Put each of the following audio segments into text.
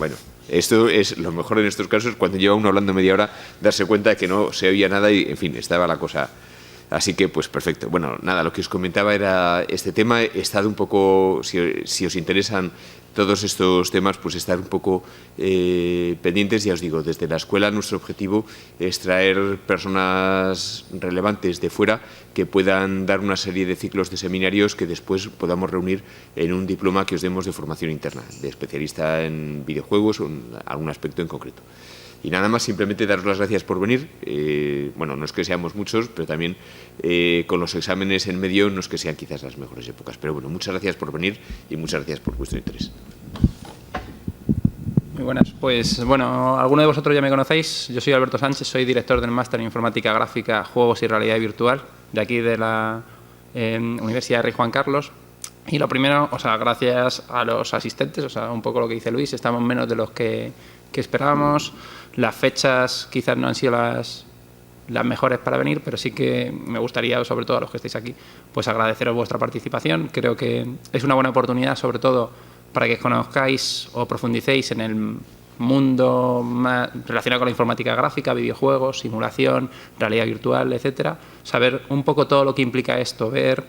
bueno, esto es lo mejor en estos casos, cuando lleva uno hablando media hora, darse cuenta de que no se oía nada y, en fin, estaba la cosa. Así que, pues perfecto. Bueno, nada, lo que os comentaba era este tema. He estado un poco, si os interesan todos estos temas, pues estar un poco pendientes. Ya os digo, desde la escuela nuestro objetivo es traer personas relevantes de fuera que puedan dar una serie de ciclos de seminarios que después podamos reunir en un diploma que os demos de formación interna, de especialista en videojuegos o en algún aspecto en concreto. Y nada más, simplemente daros las gracias por venir. Bueno, no es que seamos muchos, pero también con los exámenes en medio no es que sean quizás las mejores épocas. Pero bueno, muchas gracias por venir y muchas gracias por vuestro interés. Muy buenas. Pues bueno, alguno de vosotros ya me conocéis. Yo soy Alberto Sánchez, soy director del Máster en Informática Gráfica, Juegos y Realidad Virtual, de aquí de la Universidad Rey Juan Carlos. Y lo primero, o sea, gracias a los asistentes, o sea, un poco lo que dice Luis, estamos menos de los que esperábamos. Las fechas quizás no han sido las mejores para venir, pero sí que me gustaría, sobre todo a los que estáis aquí, pues agradeceros vuestra participación. Creo que es una buena oportunidad, sobre todo, para que conozcáis o profundicéis en el mundo más relacionado con la informática gráfica, videojuegos, simulación, realidad virtual, etcétera. Saber un poco todo lo que implica esto, ver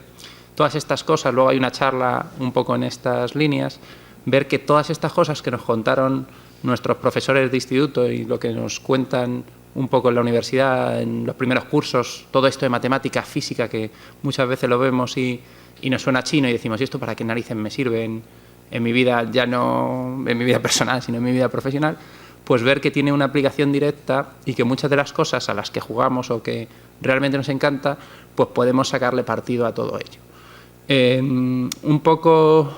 todas estas cosas. Luego hay una charla un poco en estas líneas, ver que todas estas cosas que nos contaron nuestros profesores de instituto y lo que nos cuentan un poco en la universidad, en los primeros cursos, todo esto de matemática, física, que muchas veces lo vemos y nos suena chino y decimos, ¿y esto para qué narices me sirve en mi vida, ya no en mi vida personal, sino en mi vida profesional? Pues ver que tiene una aplicación directa y que muchas de las cosas a las que jugamos o que realmente nos encanta, pues podemos sacarle partido a todo ello. Un poco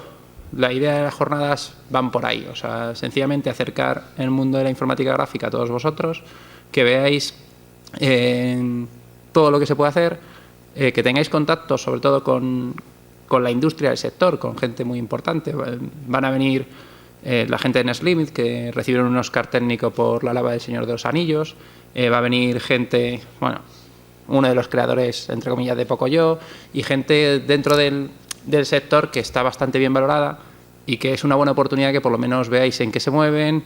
la idea de las jornadas van por ahí, o sea, sencillamente acercar el mundo de la informática gráfica a todos vosotros, que veáis todo lo que se puede hacer, que tengáis contacto sobre todo con la industria del sector, con gente muy importante. Van a venir la gente de NESLimit, que recibieron un Oscar técnico por La lava del Señor de los Anillos. Va a venir gente, bueno, uno de los creadores, entre comillas, de Pocoyo, y gente dentro del sector que está bastante bien valorada y que es una buena oportunidad que por lo menos veáis en qué se mueven,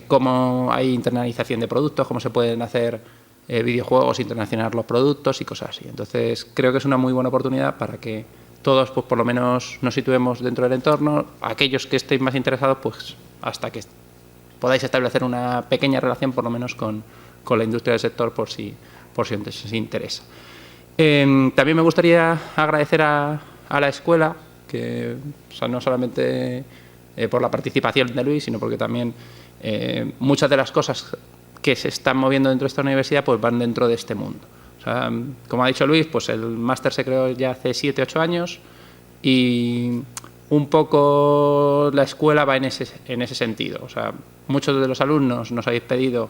cómo hay internalización de productos, cómo se pueden hacer videojuegos, internacionalizar los productos y cosas así. Entonces, creo que es una muy buena oportunidad para que todos, pues por lo menos, nos situemos dentro del entorno. Aquellos que estéis más interesados, pues hasta que podáis establecer una pequeña relación, por lo menos, con la industria del sector, por si os interesa. También me gustaría agradecer a la escuela, que, o sea, no solamente por la participación de Luis, sino porque también muchas de las cosas que se están moviendo dentro de esta universidad pues van dentro de este mundo. O sea, como ha dicho Luis, pues el máster se creó ya hace 7-8 años y un poco la escuela va en ese sentido. O sea, muchos de los alumnos nos habéis pedido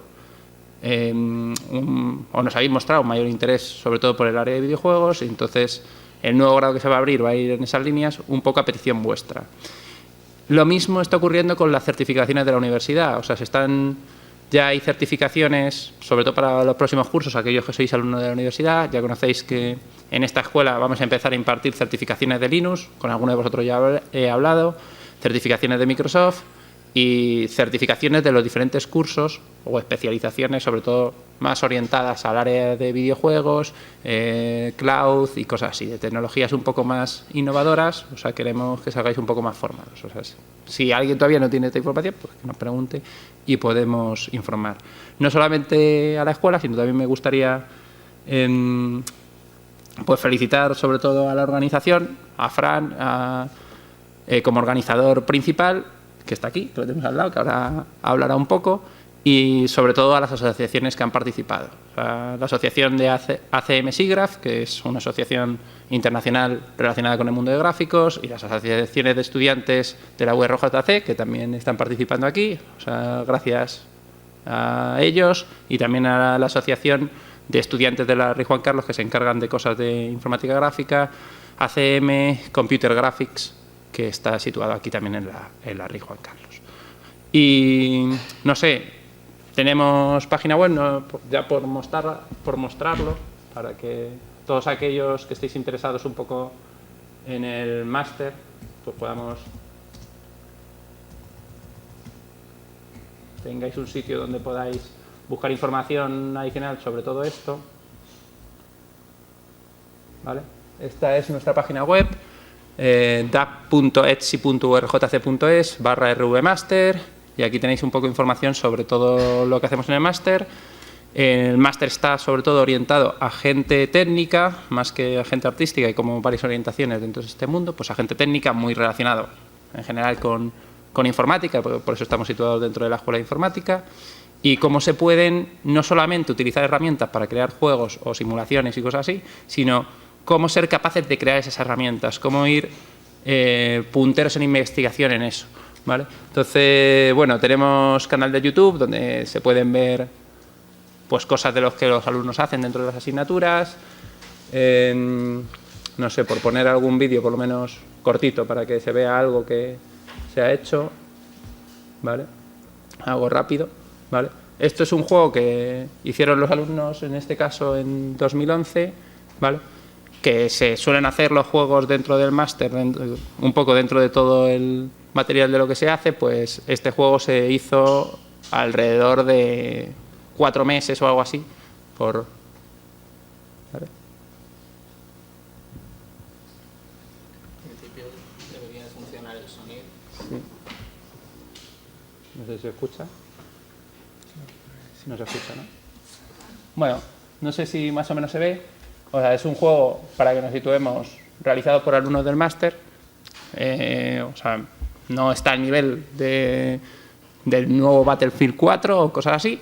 o nos habéis mostrado un mayor interés, sobre todo por el área de videojuegos, y entonces el nuevo grado que se va a abrir va a ir en esas líneas, un poco a petición vuestra. Lo mismo está ocurriendo con las certificaciones de la universidad. O sea, ya hay certificaciones, sobre todo para los próximos cursos, aquellos que sois alumnos de la universidad. Ya conocéis que en esta escuela vamos a empezar a impartir certificaciones de Linux, con alguno de vosotros ya he hablado, certificaciones de Microsoft y certificaciones de los diferentes cursos o especializaciones, sobre todo más orientadas al área de videojuegos, cloud y cosas así, de tecnologías un poco más innovadoras. O sea, queremos que salgáis un poco más formados. O sea, si alguien todavía no tiene esta información, pues que nos pregunte y podemos informar. No solamente a la escuela, sino también me gustaría pues felicitar sobre todo a la organización, a Fran, como organizador principal, que está aquí, que lo tenemos al lado, que ahora hablará un poco, y sobre todo a las asociaciones que han participado. La asociación de ACM SIGGRAPH, que es una asociación internacional relacionada con el mundo de gráficos, y las asociaciones de estudiantes de la URJC, que también están participando aquí. O sea, gracias a ellos, y también a la asociación de estudiantes de la Rey Juan Carlos, que se encargan de cosas de informática gráfica, ACM Computer Graphics, que está situado aquí también en la Rey Juan Carlos. Y no sé, tenemos página web, ¿no? Ya por mostrarlo, para que todos aquellos que estéis interesados un poco en el máster, pues podamos... tengáis un sitio donde podáis buscar información adicional sobre todo esto. ¿Vale? Esta es nuestra página web, dapp.etsy.urjc.es/rvmaster, y aquí tenéis un poco de información sobre todo lo que hacemos en el máster. El máster está sobre todo orientado a gente técnica más que a gente artística, y como varias orientaciones dentro de este mundo, pues a gente técnica muy relacionado en general con informática, por eso estamos situados dentro de la Escuela de Informática, y cómo se pueden no solamente utilizar herramientas para crear juegos o simulaciones y cosas así, sino cómo ser capaces de crear esas herramientas, cómo ir punteros en investigación en eso, ¿vale? Entonces, bueno, tenemos canal de YouTube donde se pueden ver pues cosas de los que los alumnos hacen dentro de las asignaturas. No sé, por poner algún vídeo por lo menos cortito para que se vea algo que se ha hecho, ¿vale? Algo rápido, ¿vale? Esto es un juego que hicieron los alumnos, en este caso en 2011, ¿vale? Que se suelen hacer los juegos dentro del máster, un poco dentro de todo el material de lo que se hace, pues este juego se hizo alrededor de 4 meses o algo así, ¿vale? En principio debería funcionar el sonido. Sí. No sé si se escucha. No se escucha, ¿no? Bueno, no sé si más o menos se ve. O sea, es un juego, para que nos situemos, realizado por alumnos del máster. O sea, no está al nivel del nuevo Battlefield 4 o cosas así,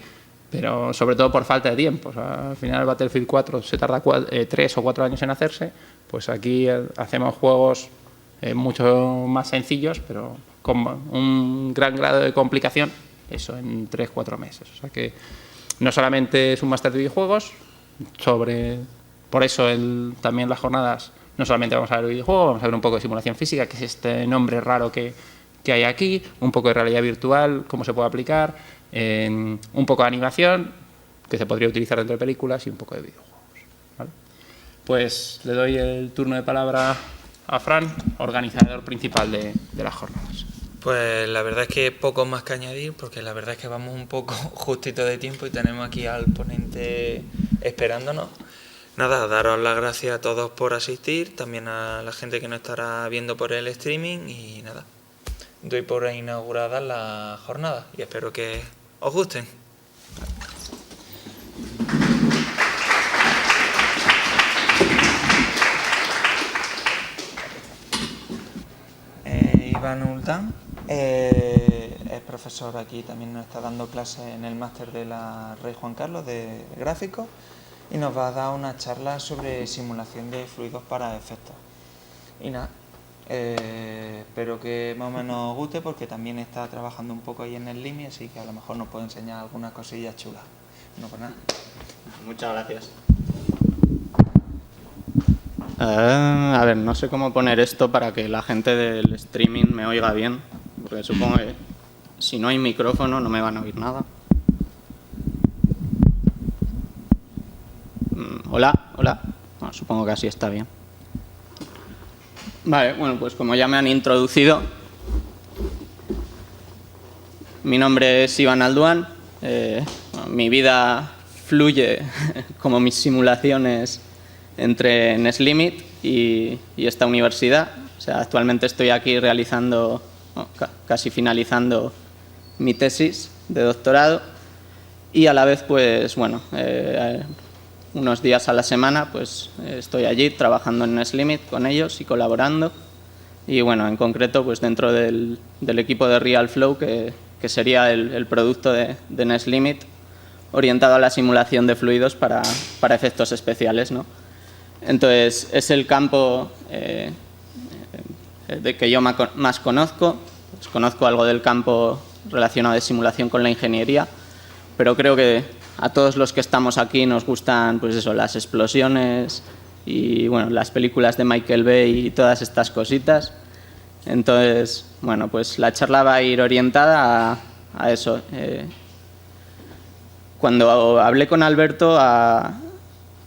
pero sobre todo por falta de tiempo. O sea, al final Battlefield 4 se tarda 3 o 4 años en hacerse, pues aquí hacemos juegos mucho más sencillos, pero con un gran grado de complicación, eso en 3-4 meses. O sea que no solamente es un máster de videojuegos, por eso también las jornadas no solamente vamos a ver videojuegos, vamos a ver un poco de simulación física, que es este nombre raro que hay aquí, un poco de realidad virtual, cómo se puede aplicar, un poco de animación, que se podría utilizar dentro de películas, y un poco de videojuegos, ¿vale? Pues le doy el turno de palabra a Fran, organizador principal de las jornadas. Pues la verdad es que poco más que añadir, porque la verdad es que vamos un poco justito de tiempo y tenemos aquí al ponente esperándonos. Nada, daros las gracias a todos por asistir, también a la gente que nos estará viendo por el streaming, y nada, doy por inaugurada la jornada y espero que os gusten. Iván Ultán es profesor aquí, también nos está dando clases en el máster de la Rey Juan Carlos de gráficos, y nos va a dar una charla sobre simulación de fluidos para efectos. Y nada, espero que más o menos os guste, porque también está trabajando un poco ahí en el LIMI, así que a lo mejor nos puede enseñar algunas cosillas chulas. No, pues nada. Muchas gracias. A ver, no sé cómo poner esto para que la gente del streaming me oiga bien, porque supongo que si no hay micrófono no me van a oír nada. Hola. Bueno, supongo que así está bien. Vale, bueno, pues como ya me han introducido, mi nombre es Iván Alduán. Mi vida fluye como mis simulaciones entre NESLimit y esta universidad. O sea, actualmente estoy aquí realizando, casi finalizando mi tesis de doctorado, y a la vez, pues bueno, unos días a la semana pues estoy allí trabajando en NESLimit con ellos y colaborando. Y bueno, en concreto pues dentro del equipo de RealFlow, que sería el producto de NESLimit orientado a la simulación de fluidos para efectos especiales, ¿no? Entonces es el campo de que yo más conozco. Pues conozco algo del campo relacionado de simulación con la ingeniería, pero creo que a todos los que estamos aquí nos gustan, pues eso, las explosiones y bueno, las películas de Michael Bay y todas estas cositas. Entonces, bueno, pues la charla va a ir orientada a eso. Cuando hablé con Alberto a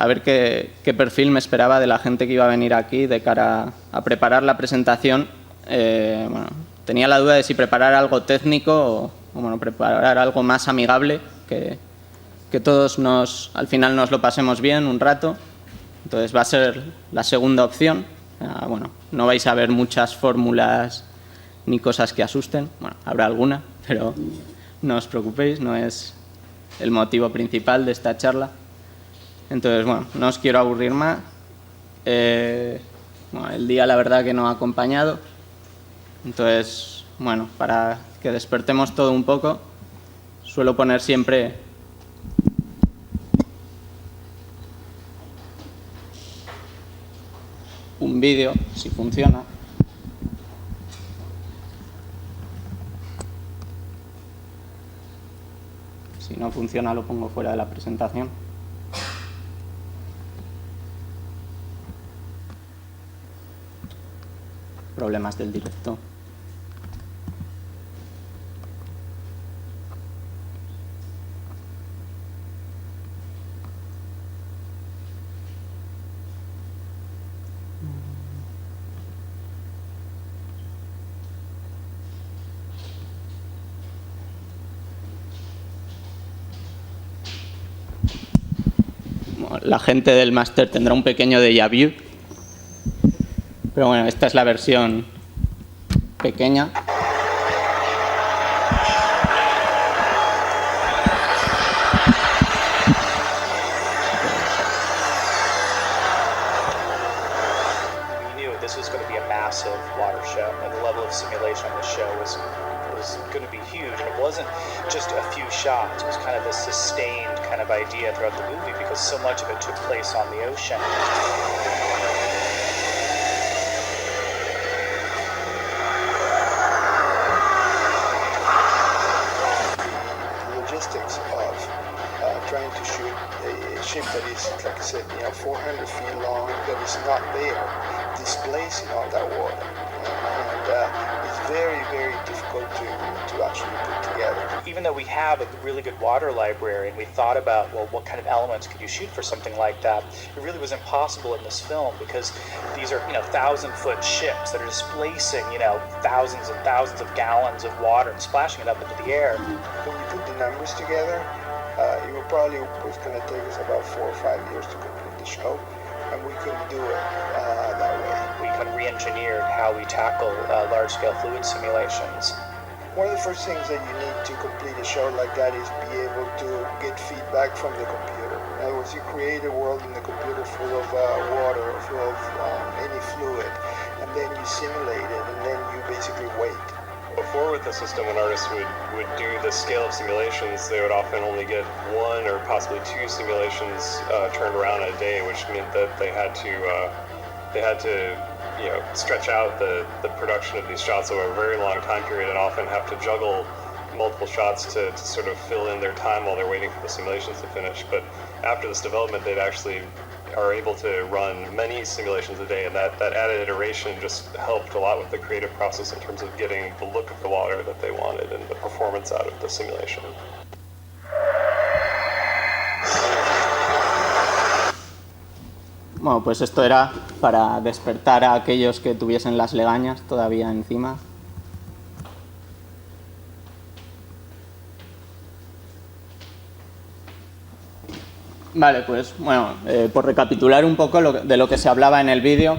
ver qué perfil me esperaba de la gente que iba a venir aquí de cara a preparar la presentación, bueno, tenía la duda de si preparar algo técnico bueno, preparar algo más amigable, que todos al final nos lo pasemos bien un rato. Entonces va a ser la segunda opción. Bueno, no vais a ver muchas fórmulas ni cosas que asusten. Bueno, habrá alguna, pero no os preocupéis, no es el motivo principal de esta charla. Entonces, bueno, no os quiero aburrir más. Bueno, el día la verdad que no ha acompañado. Entonces, bueno, para que despertemos todo un poco, suelo poner siempre un vídeo, si funciona. Si no funciona, lo pongo fuera de la presentación. Problemas del directo. La gente del máster tendrá un pequeño déjà vu, pero bueno, esta es la versión pequeña. We knew this was going to be a massive water show, and the level of simulation on the show was going to be huge. And it wasn't just a few shots; it was kind of a sustained kind of idea throughout the movie because so much of it took place on the ocean. Logistics of trying to shoot a ship that is, like I said, 400 feet long, that is not there, displacing all that water, and it's very, very difficult to actually put together. Even though we have a really good water library and we thought about, well, what kind of elements could you shoot for something like that, it really was impossible in this film because these are 1,000-foot ships that are displacing thousands and thousands of gallons of water and splashing it up into the air. When you put the numbers together, it was going to take us about 4 or 5 years to complete the show, and we couldn't do it that way. We kind of re-engineered how we tackle large-scale fluid simulations. One of the first things that you need to complete a show like that is be able to get feedback from the computer. In other words, you create a world in the computer full of water, full of any fluid, and then you simulate it, and then you basically wait. Before with the system, when artists would do the scale of simulations, they would often only get 1 or possibly 2 simulations turned around in a day, which meant that they had to stretch out the production of these shots over a very long time period and often have to juggle multiple shots to sort of fill in their time while they're waiting for the simulations to finish. But after this development, they'd actually are able to run many simulations a day, and that added iteration just helped a lot with the creative process in terms of getting the look of the water that they wanted and the performance out of the simulation. Bueno, pues esto era para despertar a aquellos que tuviesen las legañas todavía encima. Vale, pues bueno, por recapitular un poco de lo que se hablaba en el vídeo,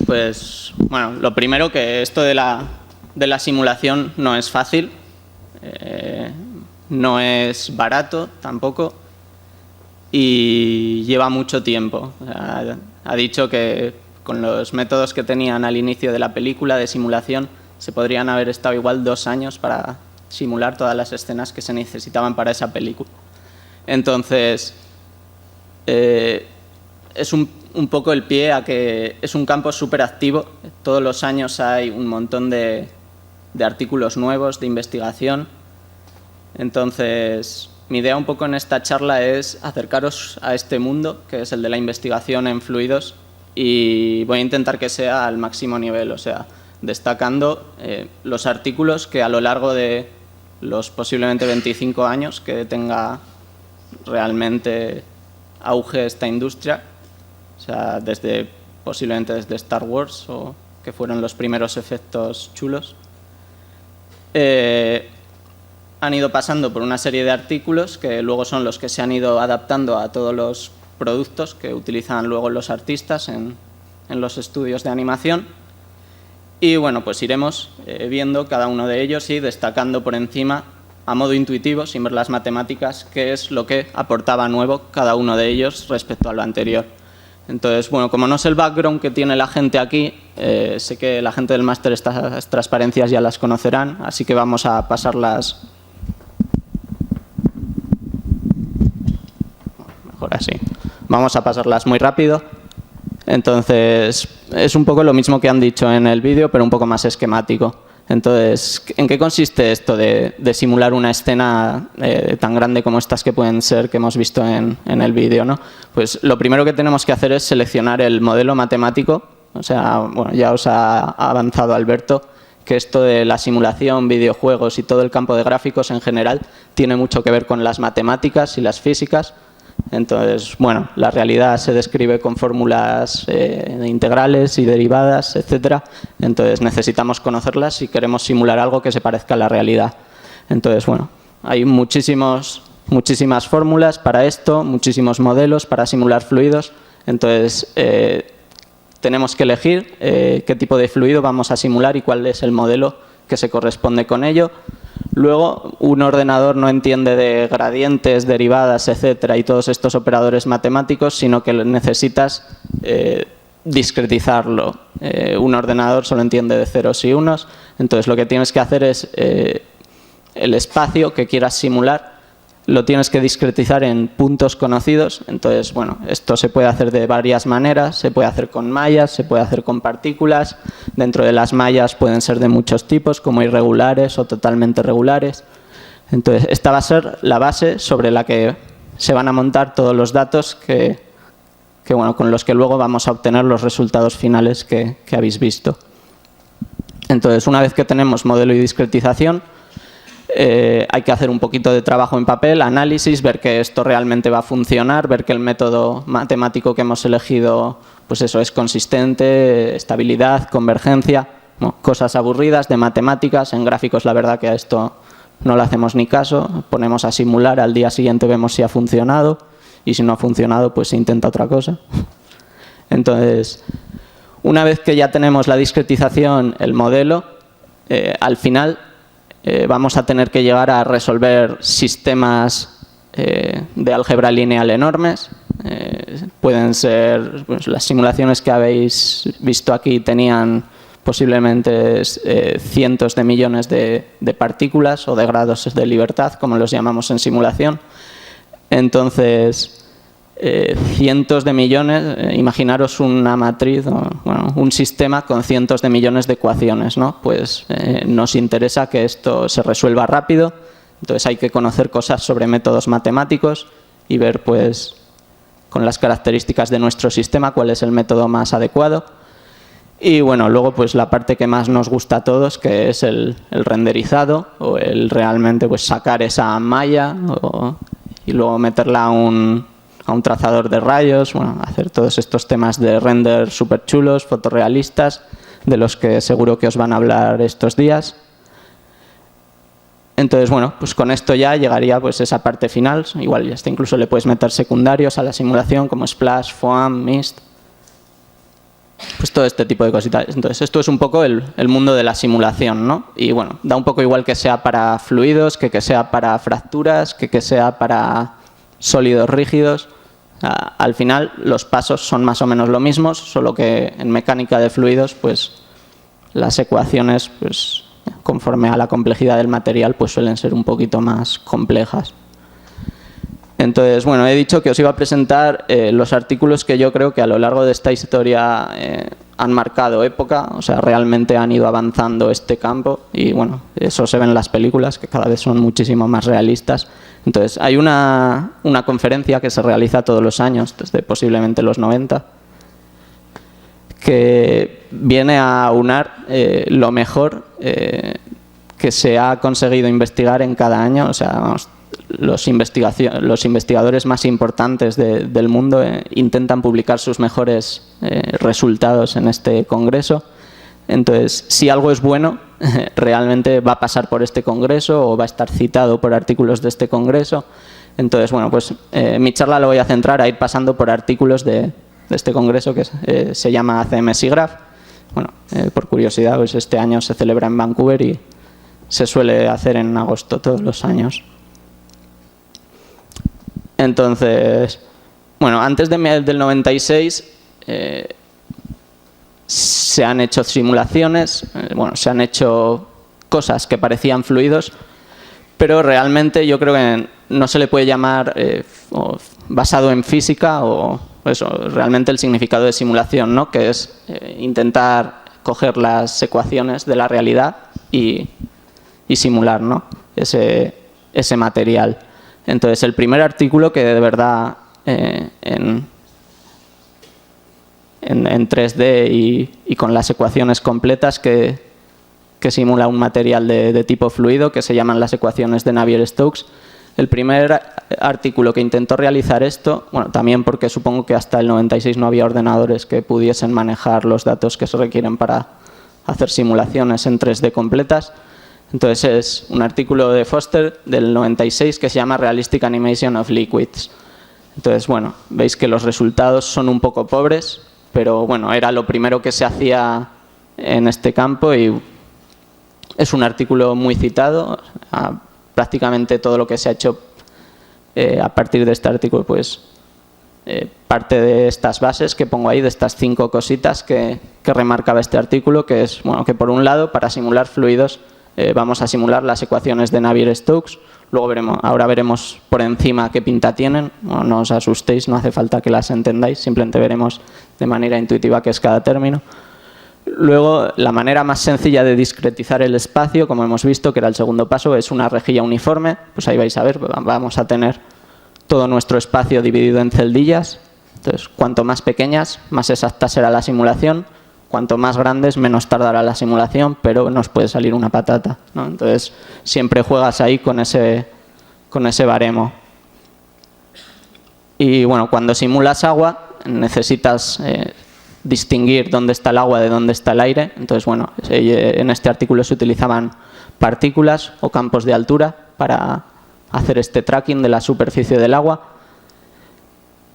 pues bueno, lo primero que esto de la simulación no es fácil, no es barato tampoco y lleva mucho tiempo. O sea, ha dicho que con los métodos que tenían al inicio de la película de simulación se podrían haber estado igual 2 años para simular todas las escenas que se necesitaban para esa película. Entonces, es un poco el pie a que es un campo súper activo. Todos los años hay un montón de artículos nuevos, de investigación. Entonces, mi idea un poco en esta charla es acercaros a este mundo, que es el de la investigación en fluidos, y voy a intentar que sea al máximo nivel, o sea, destacando los artículos que a lo largo de los posiblemente 25 años que tenga realmente auge esta industria, o sea, posiblemente desde Star Wars, o que fueron los primeros efectos chulos, han ido pasando por una serie de artículos que luego son los que se han ido adaptando a todos los productos que utilizan luego los artistas en los estudios de animación. Y bueno, pues iremos viendo cada uno de ellos y destacando por encima, a modo intuitivo, sin ver las matemáticas, qué es lo que aportaba nuevo cada uno de ellos respecto a lo anterior. Entonces, bueno, como no sé el background que tiene la gente aquí, sé que la gente del máster estas transparencias ya las conocerán, así que vamos a pasarlas. Mejor así. Vamos a pasarlas muy rápido. Entonces, es un poco lo mismo que han dicho en el vídeo, pero un poco más esquemático. Entonces, ¿en qué consiste esto de simular una escena tan grande como estas que pueden ser que hemos visto en el vídeo, ¿no? Pues lo primero que tenemos que hacer es seleccionar el modelo matemático. O sea, bueno, ya os ha avanzado Alberto que esto de la simulación, videojuegos y todo el campo de gráficos en general tiene mucho que ver con las matemáticas y las físicas. Entonces, bueno, la realidad se describe con fórmulas integrales y derivadas, etcétera. Entonces, necesitamos conocerlas si queremos simular algo que se parezca a la realidad. Entonces, bueno, hay muchísimas fórmulas para esto, muchísimos modelos para simular fluidos. Entonces, tenemos que elegir qué tipo de fluido vamos a simular y cuál es el modelo que se corresponde con ello. Luego, un ordenador no entiende de gradientes, derivadas, etcétera, y todos estos operadores matemáticos, sino que necesitas discretizarlo. Un ordenador solo entiende de ceros y unos, entonces lo que tienes que hacer es el espacio que quieras simular, lo tienes que discretizar en puntos conocidos. Entonces, bueno, esto se puede hacer de varias maneras, se puede hacer con mallas, se puede hacer con partículas. Dentro de las mallas pueden ser de muchos tipos, como irregulares o totalmente regulares. Entonces, esta va a ser la base sobre la que se van a montar todos los datos bueno, con los que luego vamos a obtener los resultados finales que habéis visto. Entonces, una vez que tenemos modelo y discretización, hay que hacer un poquito de trabajo en papel, análisis, ver que esto realmente va a funcionar, ver que el método matemático que hemos elegido, pues eso, es consistente, estabilidad, convergencia, bueno, cosas aburridas de matemáticas. En gráficos la verdad que a esto no le hacemos ni caso, ponemos a simular, al día siguiente vemos si ha funcionado y si no ha funcionado pues se intenta otra cosa. Entonces, una vez que ya tenemos la discretización, el modelo, al final vamos a tener que llegar a resolver sistemas de álgebra lineal enormes. Pueden ser, pues, las simulaciones que habéis visto aquí tenían posiblemente cientos de millones de partículas o de grados de libertad, como los llamamos en simulación. Entonces, cientos de millones, imaginaros una matriz, bueno, un sistema con cientos de millones de ecuaciones, ¿no? Pues nos interesa que esto se resuelva rápido, entonces hay que conocer cosas sobre métodos matemáticos y ver, pues, con las características de nuestro sistema cuál es el método más adecuado. Y bueno, luego pues la parte que más nos gusta a todos, que es el renderizado o el realmente pues sacar esa malla y luego meterla a un trazador de rayos, bueno, hacer todos estos temas de render súper chulos, fotorrealistas, de los que seguro que os van a hablar estos días. Entonces, bueno, pues con esto ya llegaría pues esa parte final. Igual ya incluso le puedes meter secundarios a la simulación como Splash, Foam, Mist, pues todo este tipo de cositas. Entonces, esto es un poco el mundo de la simulación, ¿no? Y bueno, da un poco igual que sea para fluidos, que sea para fracturas, que sea para sólidos rígidos. Al final los pasos son más o menos lo mismos, solo que en mecánica de fluidos pues las ecuaciones, pues conforme a la complejidad del material, pues suelen ser un poquito más complejas. Entonces, bueno, he dicho que os iba a presentar los artículos que yo creo que a lo largo de esta historia han marcado época, o sea, realmente han ido avanzando este campo y, bueno, eso se ve en las películas, que cada vez son muchísimo más realistas. Entonces, hay una conferencia que se realiza todos los años, desde posiblemente los 90, que viene a aunar lo mejor que se ha conseguido investigar en cada año. O sea, vamos, los investigadores más importantes del mundo intentan publicar sus mejores resultados en este congreso. Entonces, si algo es bueno, realmente va a pasar por este congreso o va a estar citado por artículos de este congreso. Entonces, bueno, pues mi charla la voy a centrar a ir pasando por artículos de este congreso que se llama CMSIGRaph. Bueno, por curiosidad, pues este año se celebra en Vancouver y se suele hacer en agosto todos los años. Entonces, bueno, antes del 96 se han hecho simulaciones, bueno, se han hecho cosas que parecían fluidos, pero realmente yo creo que no se le puede llamar basado en física o eso, realmente el significado de simulación, ¿no? Que es intentar coger las ecuaciones de la realidad y simular, ¿no? ese material. Entonces, el primer artículo que de verdad en 3D y con las ecuaciones completas que simula un material de tipo fluido, que se llaman las ecuaciones de Navier-Stokes. El primer artículo que intentó realizar esto, bueno, también porque supongo que hasta el 96 no había ordenadores que pudiesen manejar los datos que se requieren para hacer simulaciones en 3D completas. Entonces es un artículo de Foster del 96 que se llama Realistic Animation of Liquids. Entonces, bueno, veis que los resultados son un poco pobres, pero bueno, era lo primero que se hacía en este campo y es un artículo muy citado. Prácticamente todo lo que se ha hecho a partir de este artículo, pues parte de estas bases que pongo ahí, de estas 5 cositas que remarcaba este artículo, que es, bueno, que por un lado, para simular fluidos, vamos a simular las ecuaciones de Navier-Stokes. Luego ahora veremos por encima qué pinta tienen. Bueno, no os asustéis, no hace falta que las entendáis, simplemente veremos de manera intuitiva qué es cada término. Luego, la manera más sencilla de discretizar el espacio, como hemos visto, que era el segundo paso, es una rejilla uniforme. Pues ahí vais a ver, vamos a tener todo nuestro espacio dividido en celdillas. Entonces, cuanto más pequeñas, más exacta será la simulación. Cuanto más grandes, menos tardará la simulación, pero nos puede salir una patata, ¿no? Entonces, siempre juegas ahí con ese baremo. Y bueno, cuando simulas agua, necesitas distinguir dónde está el agua de dónde está el aire. Entonces, bueno, en este artículo se utilizaban partículas o campos de altura para hacer este tracking de la superficie del agua.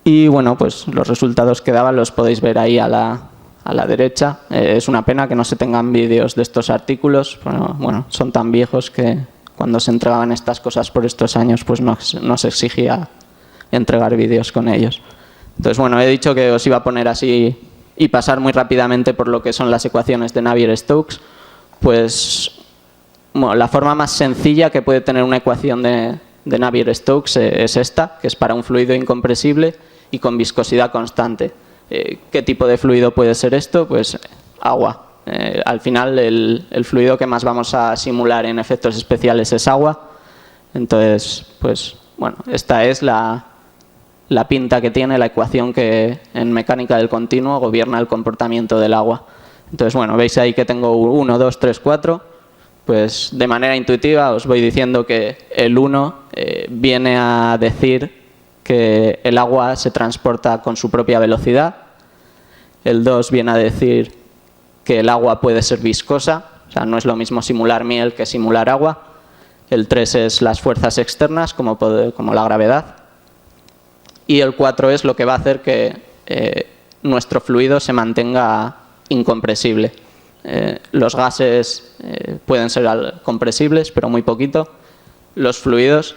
Y bueno, pues los resultados que daban los podéis ver ahí a la derecha. Es una pena que no se tengan vídeos de estos artículos. Bueno, son tan viejos que cuando se entregaban estas cosas por estos años, pues no se exigía entregar vídeos con ellos. Entonces, bueno, he dicho que os iba a poner así y pasar muy rápidamente por lo que son las ecuaciones de Navier-Stokes. Pues bueno, la forma más sencilla que puede tener una ecuación de Navier-Stokes es esta, que es para un fluido incompresible y con viscosidad constante. ¿Qué tipo de fluido puede ser esto? Pues agua. Al final, el fluido que más vamos a simular en efectos especiales es agua. Entonces, pues bueno, esta es la pinta que tiene la ecuación que en mecánica del continuo gobierna el comportamiento del agua. Entonces, bueno, veis ahí que tengo 1, 2, 3, 4. Pues de manera intuitiva os voy diciendo que el 1 viene a decir que el agua se transporta con su propia velocidad. El 2 viene a decir que el agua puede ser viscosa, o sea, no es lo mismo simular miel que simular agua. El 3 es las fuerzas externas, como la gravedad. Y el 4 es lo que va a hacer que nuestro fluido se mantenga incompresible. Los gases pueden ser compresibles, pero muy poquito. Los fluidos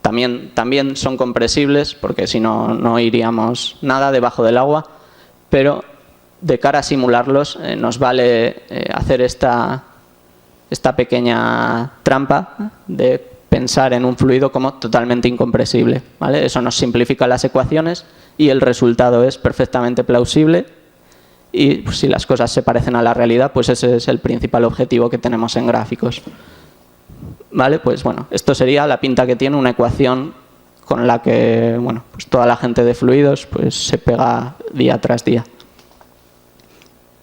también son compresibles, porque si no, no iríamos nada debajo del agua, pero de cara a simularlos nos vale hacer esta pequeña trampa de pensar en un fluido como totalmente incompresible, ¿vale? Eso nos simplifica las ecuaciones y el resultado es perfectamente plausible y pues, si las cosas se parecen a la realidad, pues ese es el principal objetivo que tenemos en gráficos. ¿Vale? Pues bueno, esto sería la pinta que tiene una ecuación con la que, bueno, pues toda la gente de fluidos pues se pega día tras día.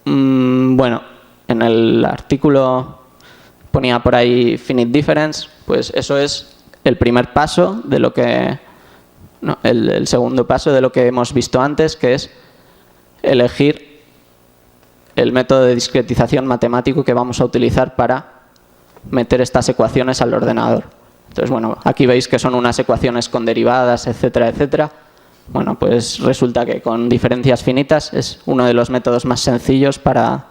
Bueno, en el artículo ponía por ahí finite difference, pues eso es el primer paso de lo que, no, el segundo paso de lo que hemos visto antes, que es elegir el método de discretización matemático que vamos a utilizar para meter estas ecuaciones al ordenador. Entonces, bueno, aquí veis que son unas ecuaciones con derivadas, etcétera, etcétera. Bueno, pues resulta que con diferencias finitas es uno de los métodos más sencillos para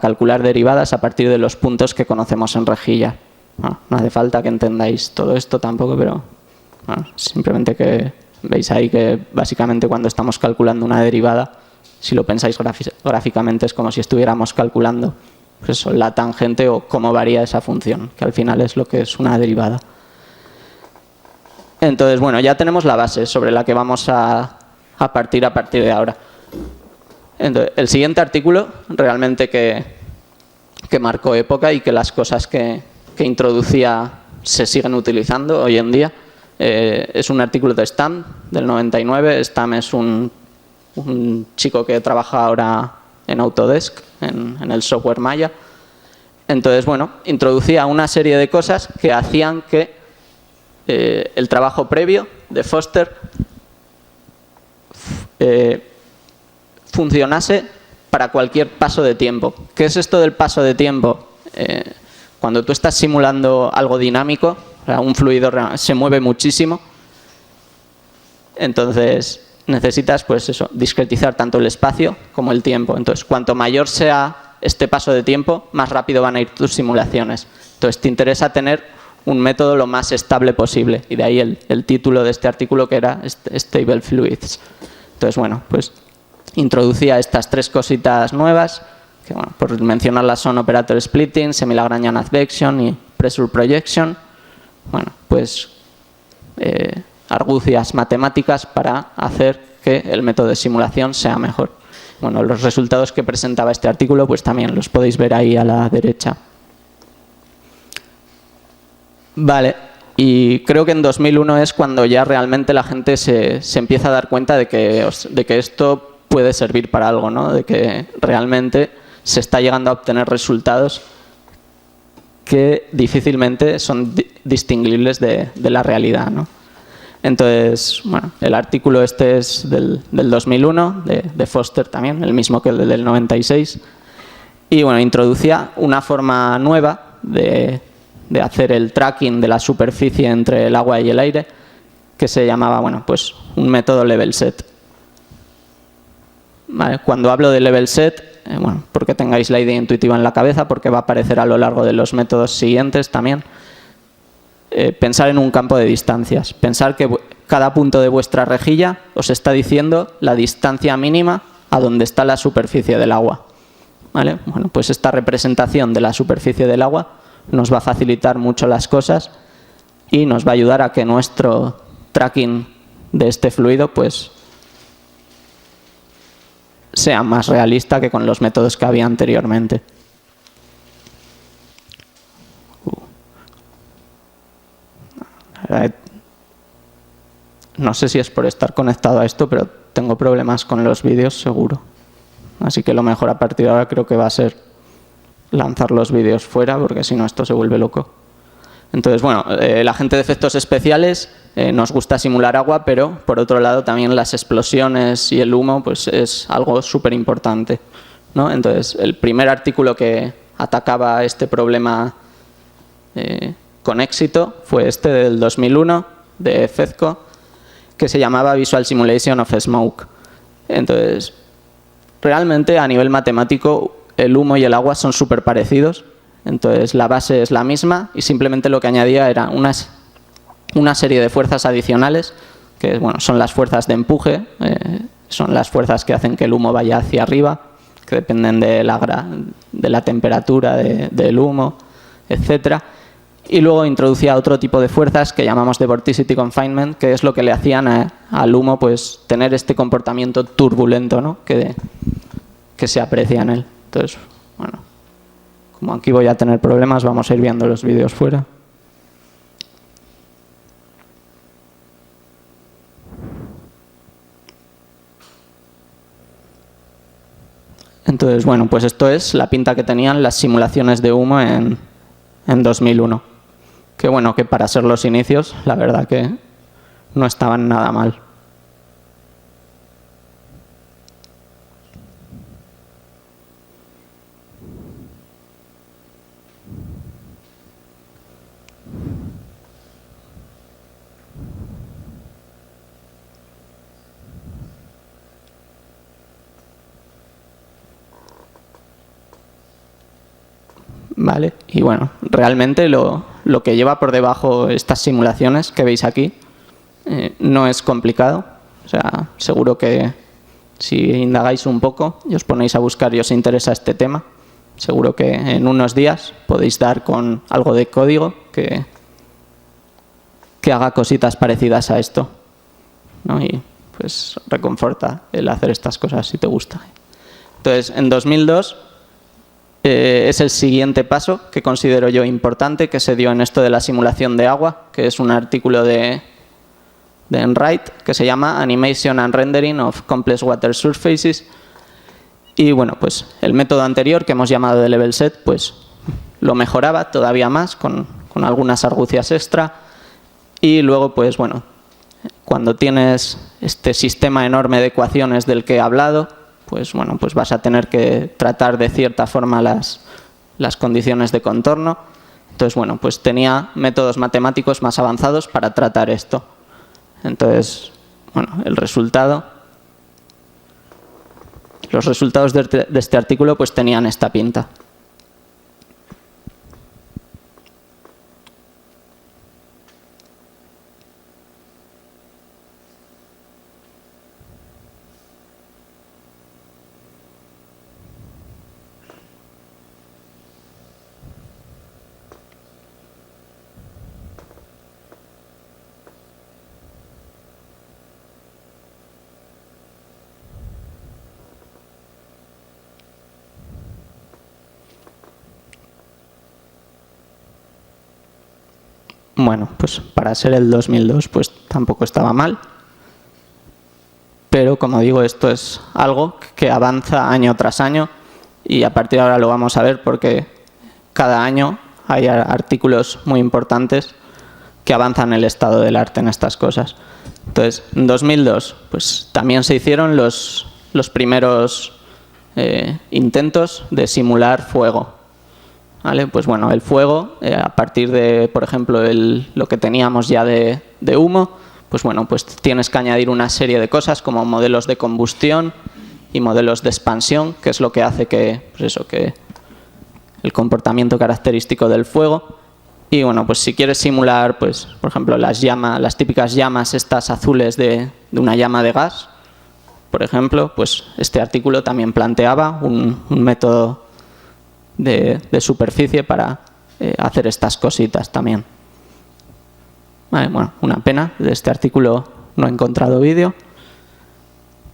calcular derivadas a partir de los puntos que conocemos en rejilla. Bueno, no hace falta que entendáis todo esto tampoco, pero bueno, simplemente que veis ahí que básicamente cuando estamos calculando una derivada, si lo pensáis gráficamente, es como si estuviéramos calculando pues eso, la tangente o cómo varía esa función, que al final es lo que es una derivada. Entonces, bueno, ya tenemos la base sobre la que vamos a partir de ahora. Entonces, el siguiente artículo, realmente que marcó época y que las cosas que introducía se siguen utilizando hoy en día, es un artículo de Stam del 99. Stam es un chico que trabaja ahora en Autodesk, en el software Maya. Entonces, bueno, introducía una serie de cosas que hacían que el trabajo previo de Foster funcionase para cualquier paso de tiempo. ¿Qué es esto del paso de tiempo? Cuando tú estás simulando algo dinámico, o sea, un fluido se mueve muchísimo, entonces necesitas, pues eso, discretizar tanto el espacio como el tiempo. Entonces, cuanto mayor sea este paso de tiempo, más rápido van a ir tus simulaciones. Entonces, te interesa tener un método lo más estable posible. Y de ahí el título de este artículo, que era Stable Fluids. Entonces, bueno, pues introducía estas tres cositas nuevas, que bueno, por mencionarlas son Operator Splitting, Semi-Lagrangian Advection y Pressure Projection. Bueno, pues argucias matemáticas para hacer que el método de simulación sea mejor. Bueno, los resultados que presentaba este artículo pues también los podéis ver ahí a la derecha. Vale, y creo que en 2001 es cuando ya realmente la gente se empieza a dar cuenta de que esto puede servir para algo, ¿no? De que realmente se está llegando a obtener resultados que difícilmente son distinguibles de la realidad, ¿no? Entonces, bueno, el artículo este es del 2001, de Foster también, el mismo que el del 96. Y bueno, introducía una forma nueva de hacer el tracking de la superficie entre el agua y el aire, que se llamaba, bueno, pues un método level set. Vale, cuando hablo de level set, bueno, porque tengáis la idea intuitiva en la cabeza, porque va a aparecer a lo largo de los métodos siguientes también. Pensar en un campo de distancias. Pensar que cada punto de vuestra rejilla os está diciendo la distancia mínima a donde está la superficie del agua. ¿Vale? Bueno, pues esta representación de la superficie del agua nos va a facilitar mucho las cosas y nos va a ayudar a que nuestro tracking de este fluido pues sea más realista que con los métodos que había anteriormente. No sé si es por estar conectado a esto, pero tengo problemas con los vídeos seguro. Así que lo mejor a partir de ahora creo que va a ser lanzar los vídeos fuera, porque si no esto se vuelve loco. Entonces, bueno, la gente de efectos especiales nos gusta simular agua, pero por otro lado también las explosiones y el humo pues es algo súper importante, ¿no? Entonces, el primer artículo que atacaba este problema con éxito fue este del 2001 de Fezco, que se llamaba Visual Simulation of Smoke. Entonces, realmente a nivel matemático el humo y el agua son súper parecidos. Entonces la base es la misma y simplemente lo que añadía era una serie de fuerzas adicionales, que bueno, son las fuerzas de empuje, son las fuerzas que hacen que el humo vaya hacia arriba, que dependen de la temperatura del humo, etcétera. Y luego introducía otro tipo de fuerzas que llamamos de vorticity confinement, que es lo que le hacían al humo pues tener este comportamiento turbulento, ¿no? que se aprecia en él. Entonces, bueno, como aquí voy a tener problemas, vamos a ir viendo los vídeos fuera. Entonces, bueno, pues esto es la pinta que tenían las simulaciones de humo en 2001. Que bueno, que para ser los inicios, la verdad que no estaban nada mal. ¿vale? Y bueno, realmente lo que lleva por debajo estas simulaciones que veis aquí no es complicado. O sea, seguro que si indagáis un poco y os ponéis a buscar y os interesa este tema, seguro que en unos días podéis dar con algo de código que haga cositas parecidas a esto, ¿no? Y pues reconforta el hacer estas cosas si te gusta. Entonces, en 2002 es el siguiente paso que considero yo importante, que se dio en esto de la simulación de agua, que es un artículo de Enright, que se llama Animation and Rendering of Complex Water Surfaces. Y bueno, pues el método anterior que hemos llamado de level set, pues lo mejoraba todavía más con algunas argucias extra. Y luego, pues bueno, cuando tienes este sistema enorme de ecuaciones del que he hablado, pues bueno, pues vas a tener que tratar de cierta forma las condiciones de contorno. Entonces, bueno, pues tenía métodos matemáticos más avanzados para tratar esto. Entonces, bueno, los resultados de este artículo pues tenían esta pinta. Bueno, pues para ser el 2002 pues tampoco estaba mal. Pero como digo, esto es algo que avanza año tras año y a partir de ahora lo vamos a ver porque cada año hay artículos muy importantes que avanzan el estado del arte en estas cosas. Entonces, en 2002 pues también se hicieron los primeros intentos de simular fuego. ¿Vale? Pues bueno, el fuego, a partir de, por ejemplo, lo que teníamos ya de humo, pues bueno, pues tienes que añadir una serie de cosas como modelos de combustión y modelos de expansión, que es lo que hace que, pues eso, que el comportamiento característico del fuego. Y bueno, pues si quieres simular, pues por ejemplo, las típicas llamas estas azules de una llama de gas, por ejemplo, pues este artículo también planteaba un método de superficie para hacer estas cositas también. Vale, bueno, una pena, de este artículo no he encontrado vídeo,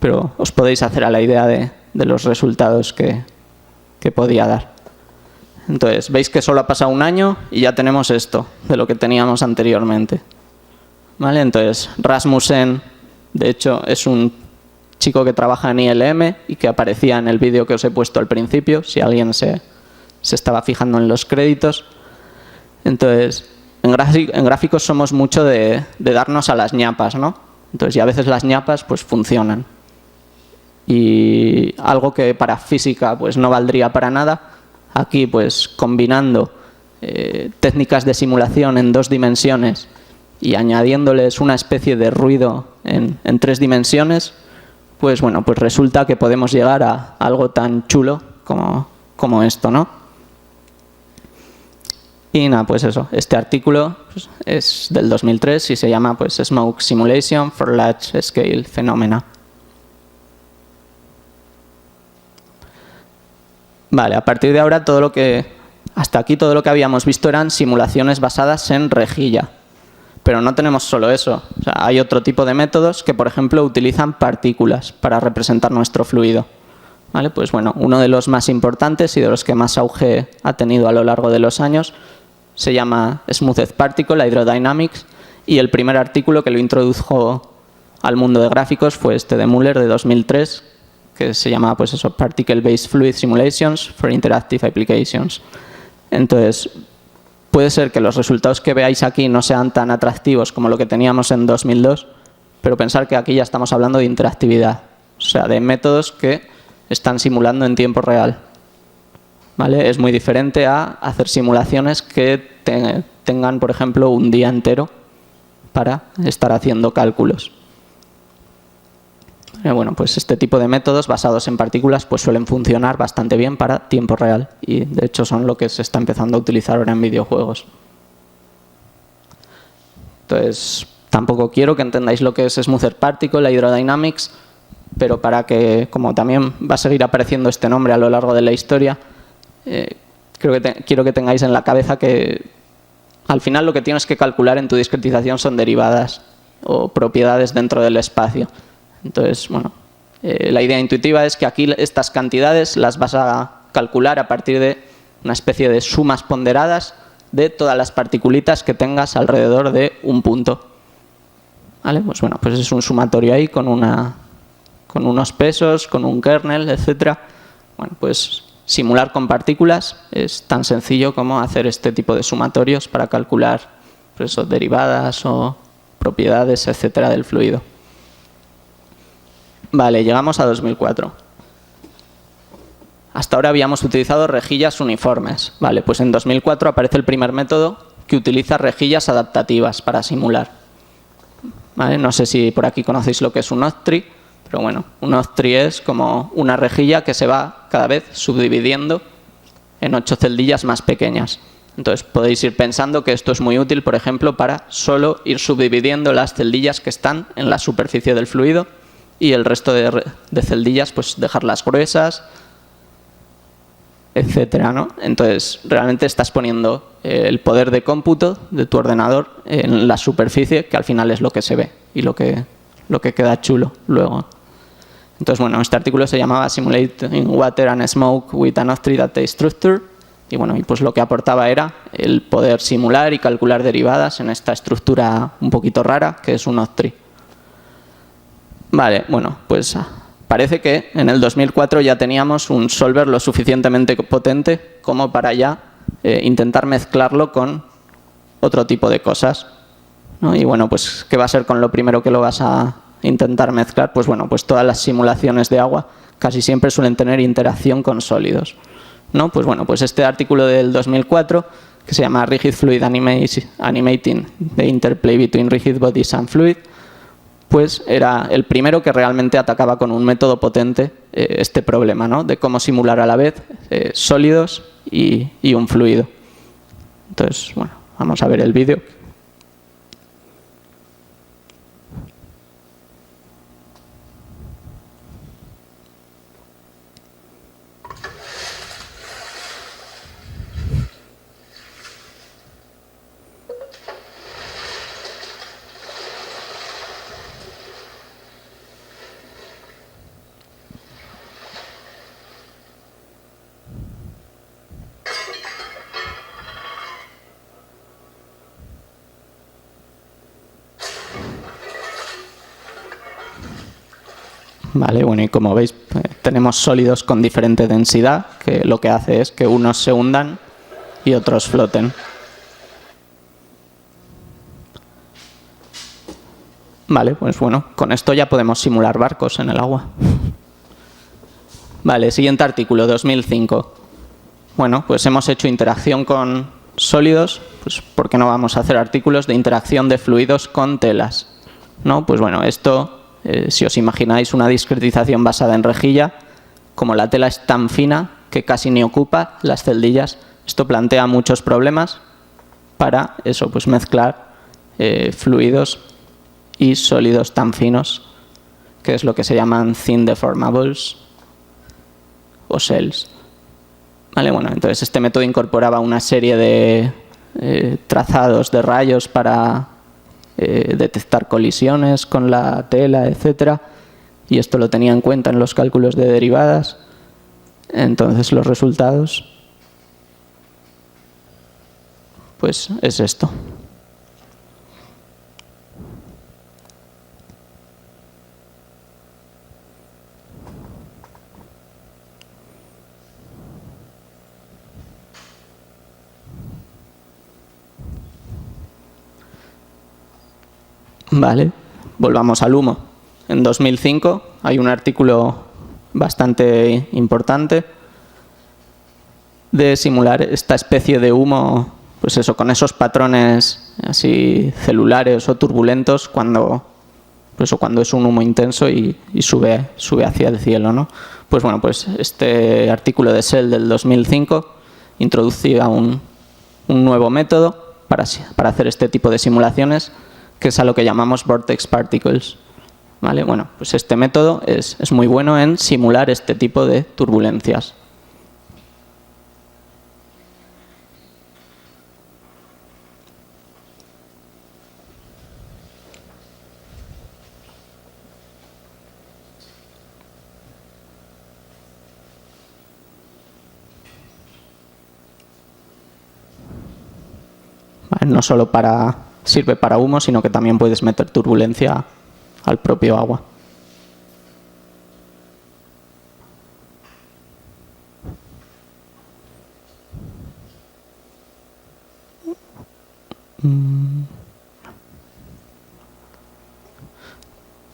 pero os podéis hacer a la idea de los resultados que podía dar. Entonces, veis que solo ha pasado un año y ya tenemos esto, de lo que teníamos anteriormente. ¿Vale? Entonces, Rasmussen, de hecho, es un chico que trabaja en ILM y que aparecía en el vídeo que os he puesto al principio, si alguien se estaba fijando en los créditos. Entonces, en gráficos somos mucho de darnos a las ñapas, ¿no? Entonces, y a veces las ñapas pues funcionan. Y algo que para física pues no valdría para nada, aquí pues combinando técnicas de simulación en 2 dimensiones y añadiéndoles una especie de ruido en 3 dimensiones, pues bueno, pues resulta que podemos llegar a algo tan chulo como esto, ¿no? Y nada, pues eso, este artículo pues, es del 2003 y se llama pues Smoke Simulation for Large Scale Phenomena. Vale, a partir de ahora hasta aquí todo lo que habíamos visto eran simulaciones basadas en rejilla. Pero no tenemos solo eso. O sea, hay otro tipo de métodos que, por ejemplo, utilizan partículas para representar nuestro fluido. ¿Vale? Pues bueno, uno de los más importantes y de los que más auge ha tenido a lo largo de los años se llama Smoothed Particle Hydrodynamics, y el primer artículo que lo introdujo al mundo de gráficos fue este de Muller de 2003, que se llama pues eso, Particle Based Fluid Simulations for Interactive Applications. Entonces, puede ser que los resultados que veáis aquí no sean tan atractivos como lo que teníamos en 2002, pero pensar que aquí ya estamos hablando de interactividad, o sea, de métodos que están simulando en tiempo real. ¿Vale? Es muy diferente a hacer simulaciones que tengan, por ejemplo, un día entero para estar haciendo cálculos. Bueno, pues este tipo de métodos basados en partículas pues suelen funcionar bastante bien para tiempo real y de hecho son lo que se está empezando a utilizar ahora en videojuegos. Entonces, tampoco quiero que entendáis lo que es Smoother Particle, la Hydrodynamics, pero para que, como también va a seguir apareciendo este nombre a lo largo de la historia, quiero que tengáis en la cabeza que al final lo que tienes que calcular en tu discretización son derivadas o propiedades dentro del espacio. Entonces, bueno, la idea intuitiva es que aquí estas cantidades las vas a calcular a partir de una especie de sumas ponderadas de todas las particulitas que tengas alrededor de un punto. ¿Vale? Pues bueno, pues es un sumatorio ahí con unos pesos, con un kernel, etc. Bueno, pues simular con partículas es tan sencillo como hacer este tipo de sumatorios para calcular pues eso, derivadas o propiedades, etcétera, del fluido. Vale, llegamos a 2004. Hasta ahora habíamos utilizado rejillas uniformes. Vale, pues en 2004 aparece el primer método que utiliza rejillas adaptativas para simular. ¿Vale? No sé si por aquí conocéis lo que es un octree, pero bueno, un octree es como una rejilla que se va cada vez subdividiendo en 8 celdillas más pequeñas. Entonces podéis ir pensando que esto es muy útil, por ejemplo, para solo ir subdividiendo las celdillas que están en la superficie del fluido y el resto de celdillas pues dejarlas gruesas, etcétera, ¿no? Entonces realmente estás poniendo el poder de cómputo de tu ordenador en la superficie, que al final es lo que se ve y lo que queda chulo luego. Entonces, bueno, este artículo se llamaba Simulating Water and Smoke with an Octree Data Structure y bueno, y pues lo que aportaba era el poder simular y calcular derivadas en esta estructura un poquito rara que es un octree. Vale, bueno, pues parece que en el 2004 ya teníamos un solver lo suficientemente potente como para ya intentar mezclarlo con otro tipo de cosas, ¿no? Y bueno, pues ¿qué va a ser con lo primero que lo vas a intentar mezclar? Pues bueno, pues todas las simulaciones de agua casi siempre suelen tener interacción con sólidos, ¿no? Pues bueno, pues este artículo del 2004 que se llama Rigid Fluid Animating the Interplay Between Rigid Bodies and Fluid, pues era el primero que realmente atacaba con un método potente este problema, ¿no? De cómo simular a la vez sólidos y un fluido. Entonces, bueno, vamos a ver el vídeo. Vale, bueno, y como veis tenemos sólidos con diferente densidad, que lo que hace es que unos se hundan y otros floten. Vale, pues bueno, con esto ya podemos simular barcos en el agua. Vale, siguiente artículo, 2005. Bueno, pues hemos hecho interacción con sólidos, pues ¿por qué no vamos a hacer artículos de interacción de fluidos con telas? ¿No? Pues bueno, esto... si os imagináis una discretización basada en rejilla, como la tela es tan fina que casi ni ocupa las celdillas, esto plantea muchos problemas para eso, pues mezclar fluidos y sólidos tan finos, que es lo que se llaman thin deformables o shells. Vale, bueno, entonces este método incorporaba una serie de trazados de rayos para detectar colisiones con la tela, etcétera, y esto lo tenía en cuenta en los cálculos de derivadas. Entonces los resultados pues es esto. Vale, volvamos al humo. En 2005 hay un artículo bastante importante de simular esta especie de humo, pues eso, con esos patrones así celulares o turbulentos cuando por eso cuando es un humo intenso y sube hacia el cielo, ¿no? Pues bueno, pues este artículo de Shell del 2005 introducía un nuevo método para hacer este tipo de simulaciones, que es a lo que llamamos vortex particles. ¿Vale? Bueno, pues este método es muy bueno en simular este tipo de turbulencias. Vale, no solo sirve para humo, sino que también puedes meter turbulencia al propio agua.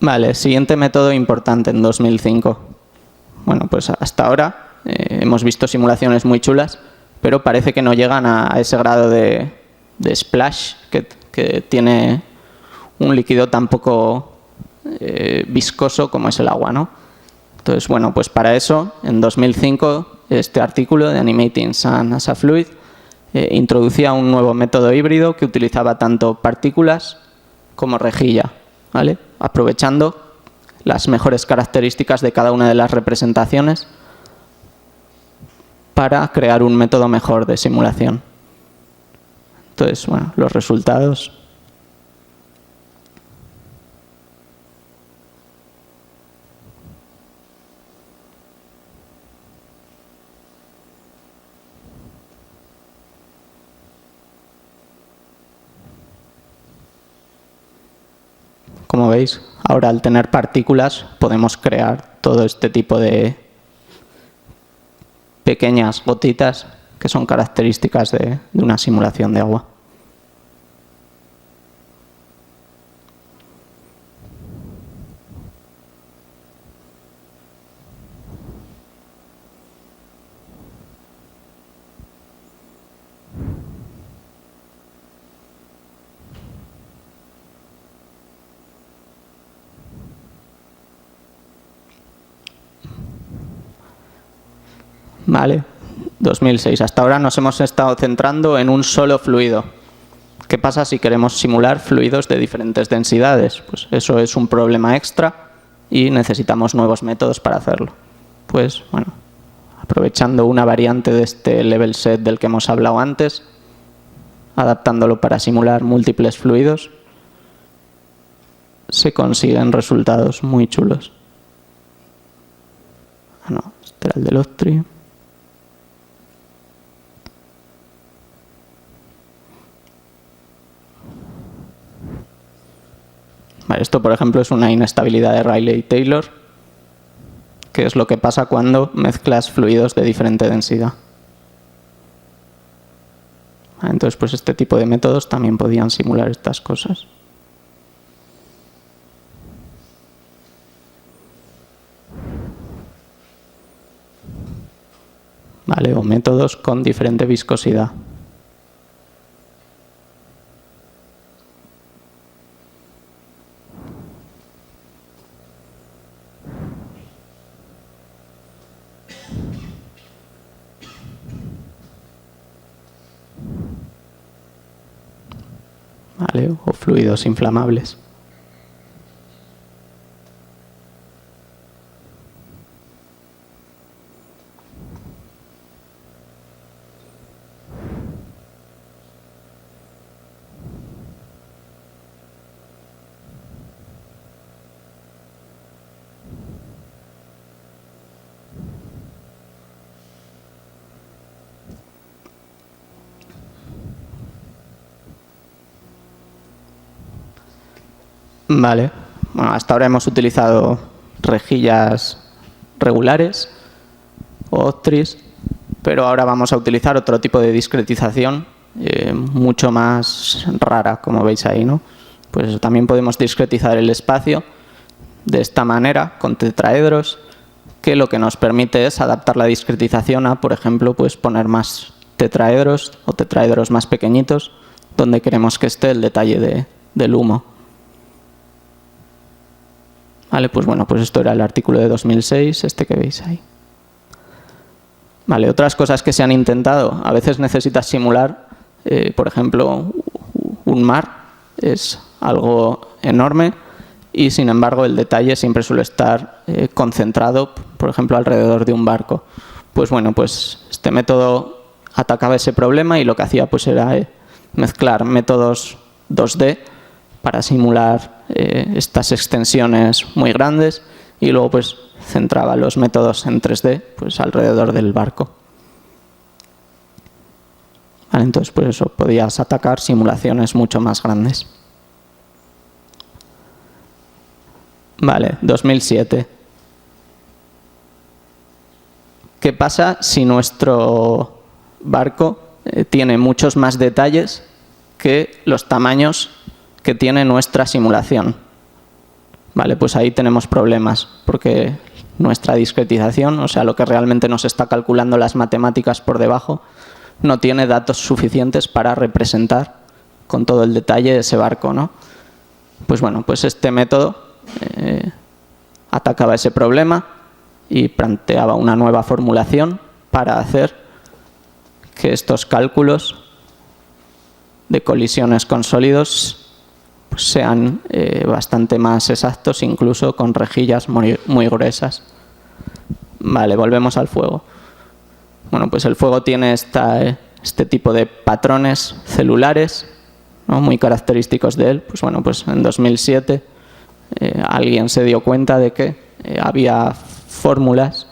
Vale, siguiente método importante en 2005. Bueno, pues hasta ahora hemos visto simulaciones muy chulas, pero parece que no llegan a ese grado de splash que tiene un líquido tan poco viscoso como es el agua, ¿no? Entonces, bueno, pues para eso, en 2005, este artículo de Animating Sun as a Fluid introducía un nuevo método híbrido que utilizaba tanto partículas como rejilla, ¿vale? Aprovechando las mejores características de cada una de las representaciones para crear un método mejor de simulación. Entonces, bueno, los resultados. Como veis, ahora al tener partículas podemos crear todo este tipo de pequeñas gotitas que son características de una simulación de agua. Vale, 2006. Hasta ahora nos hemos estado centrando en un solo fluido. ¿Qué pasa si queremos simular fluidos de diferentes densidades? Pues eso es un problema extra y necesitamos nuevos métodos para hacerlo. Pues bueno, aprovechando una variante de este level set del que hemos hablado antes, adaptándolo para simular múltiples fluidos, se consiguen resultados muy chulos. Ah, no, este era el del Ostri. Vale, esto, por ejemplo, es una inestabilidad de Rayleigh-Taylor, que es lo que pasa cuando mezclas fluidos de diferente densidad. Entonces, pues este tipo de métodos también podían simular estas cosas. Vale, o métodos con diferente viscosidad. Vale, o fluidos inflamables. Vale, bueno, hasta ahora hemos utilizado rejillas regulares o Octris, pero ahora vamos a utilizar otro tipo de discretización mucho más rara, como veis ahí, ¿no? Pues eso, también podemos discretizar el espacio de esta manera, con tetraedros, que lo que nos permite es adaptar la discretización a, por ejemplo, pues poner más tetraedros o tetraedros más pequeñitos, donde queremos que esté el detalle del humo. Vale, pues bueno, pues esto era el artículo de 2006, este que veis ahí. Vale, otras cosas que se han intentado. A veces necesitas simular, por ejemplo, un mar. Es algo enorme y, sin embargo, el detalle siempre suele estar concentrado, por ejemplo, alrededor de un barco. Pues bueno, pues este método atacaba ese problema y lo que hacía pues era mezclar métodos 2D para simular estas extensiones muy grandes y luego pues centraba los métodos en 3D pues alrededor del barco. Vale, entonces pues eso, podías atacar simulaciones mucho más grandes. Vale, 2007. ¿Qué pasa si nuestro barco tiene muchos más detalles que los tamaños que tiene nuestra simulación? Vale, pues ahí tenemos problemas, porque nuestra discretización, o sea, lo que realmente nos está calculando las matemáticas por debajo, no tiene datos suficientes para representar con todo el detalle ese barco, ¿no? Pues bueno, pues este método atacaba ese problema y planteaba una nueva formulación para hacer que estos cálculos de colisiones con sólidos pues sean bastante más exactos, incluso con rejillas muy gruesas. Vale, volvemos al fuego. Bueno, pues el fuego tiene este tipo de patrones celulares, ¿no?, muy característicos de él. Pues bueno, pues en 2007 alguien se dio cuenta de que había fórmulas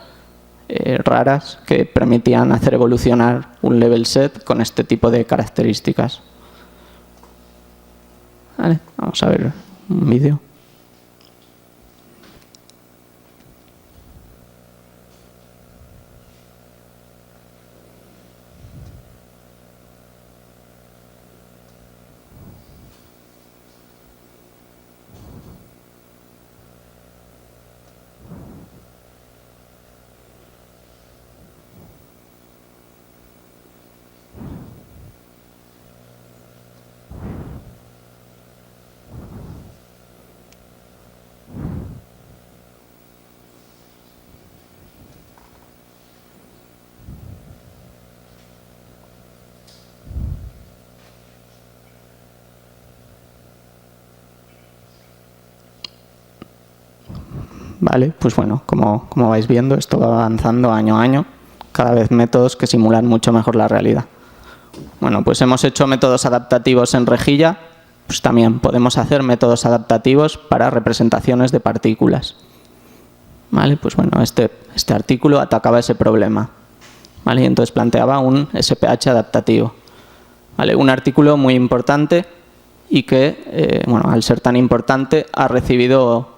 raras que permitían hacer evolucionar un level set con este tipo de características. Vale, vamos a ver un vídeo. Vale, pues bueno, como vais viendo, esto va avanzando año a año, cada vez métodos que simulan mucho mejor la realidad. Bueno, pues hemos hecho métodos adaptativos en rejilla, pues también podemos hacer métodos adaptativos para representaciones de partículas. Vale, pues bueno, este artículo atacaba ese problema. Vale, y entonces planteaba un SPH adaptativo. Vale, un artículo muy importante y que, bueno, al ser tan importante, ha recibido,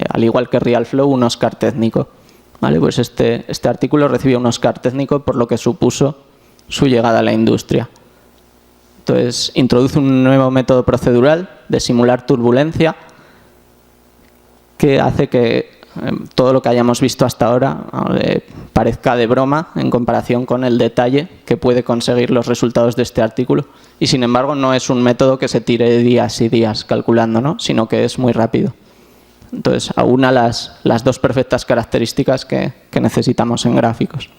al igual que RealFlow, un Oscar técnico. Vale, pues este artículo recibió un Oscar técnico por lo que supuso su llegada a la industria. Entonces, introduce un nuevo método procedural de simular turbulencia que hace que todo lo que hayamos visto hasta ahora parezca de broma en comparación con el detalle que puede conseguir los resultados de este artículo. Y sin embargo, no es un método que se tire días y días calculando, ¿no?, sino que es muy rápido. Entonces, aúna las dos perfectas características que necesitamos en gráficos.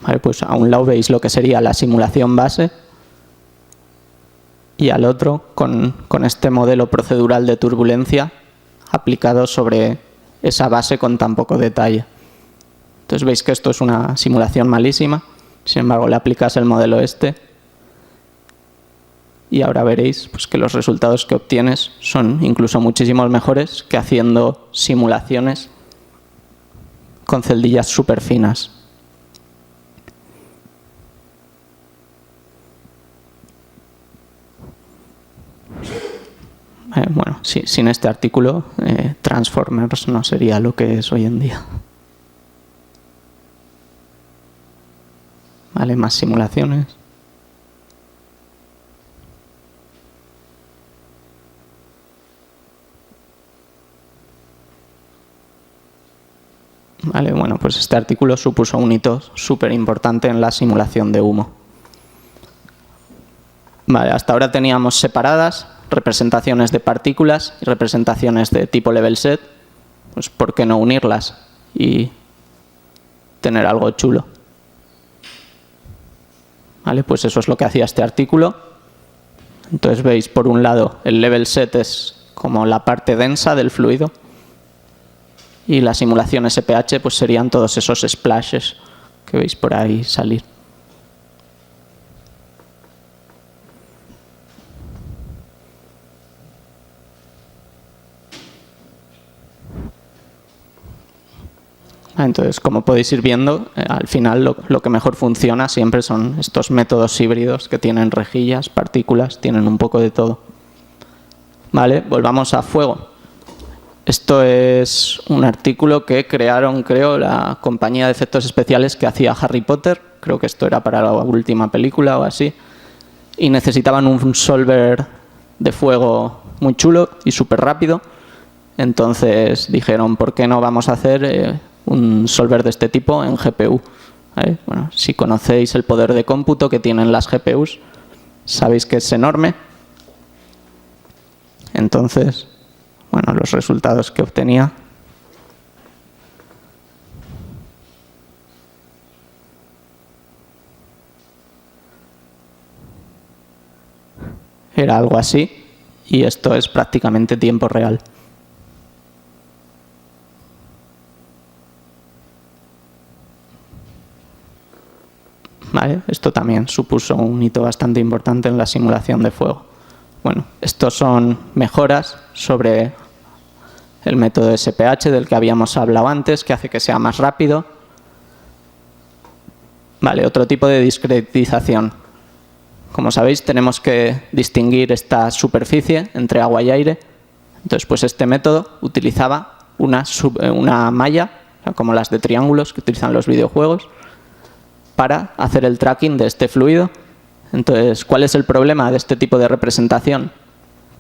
Vale, pues a un lado veis lo que sería la simulación base y al otro con este modelo procedural de turbulencia aplicado sobre esa base con tan poco detalle. Entonces veis que esto es una simulación malísima, sin embargo le aplicas el modelo y ahora veréis pues, que los resultados que obtienes son incluso muchísimo mejores que haciendo simulaciones con celdillas súper finas. Bueno, sin este artículo, Transformers no sería lo que es hoy en día. Vale, más simulaciones. Vale, bueno, pues este artículo supuso un hito súper importante en la simulación de humo. Vale, hasta ahora teníamos separadas representaciones de partículas y representaciones de tipo level set. Pues ¿por qué no unirlas y tener algo chulo? Vale, pues eso es lo que hacía este artículo. Entonces veis, por un lado, el level set es como la parte densa del fluido y la simulación SPH pues serían todos esos splashes que veis por ahí salir. Entonces, como podéis ir viendo, al final lo que mejor funciona siempre son estos métodos híbridos que tienen rejillas, partículas, tienen un poco de todo. Vale, volvamos a fuego. Esto es un artículo que crearon, creo, la compañía de efectos especiales que hacía Harry Potter. Creo que esto era para la última película o así. Y necesitaban un solver de fuego muy chulo y súper rápido. Entonces dijeron, ¿por qué no vamos a hacer un solver de este tipo en GPU? ¿Vale? Bueno, si conocéis el poder de cómputo que tienen las GPUs, sabéis que es enorme. Entonces, bueno, los resultados que obtenía. Era algo así, y esto es prácticamente tiempo real. ¿Vale? Esto también supuso un hito bastante importante en la simulación de fuego. Bueno, estos son mejoras sobre el método SPH del que habíamos hablado antes, que hace que sea más rápido. Vale, otro tipo de discretización. Como sabéis, tenemos que distinguir esta superficie entre agua y aire. Entonces, pues este método utilizaba una malla, como las de triángulos que utilizan los videojuegos, para hacer el tracking de este fluido. Entonces, ¿cuál es el problema de este tipo de representación?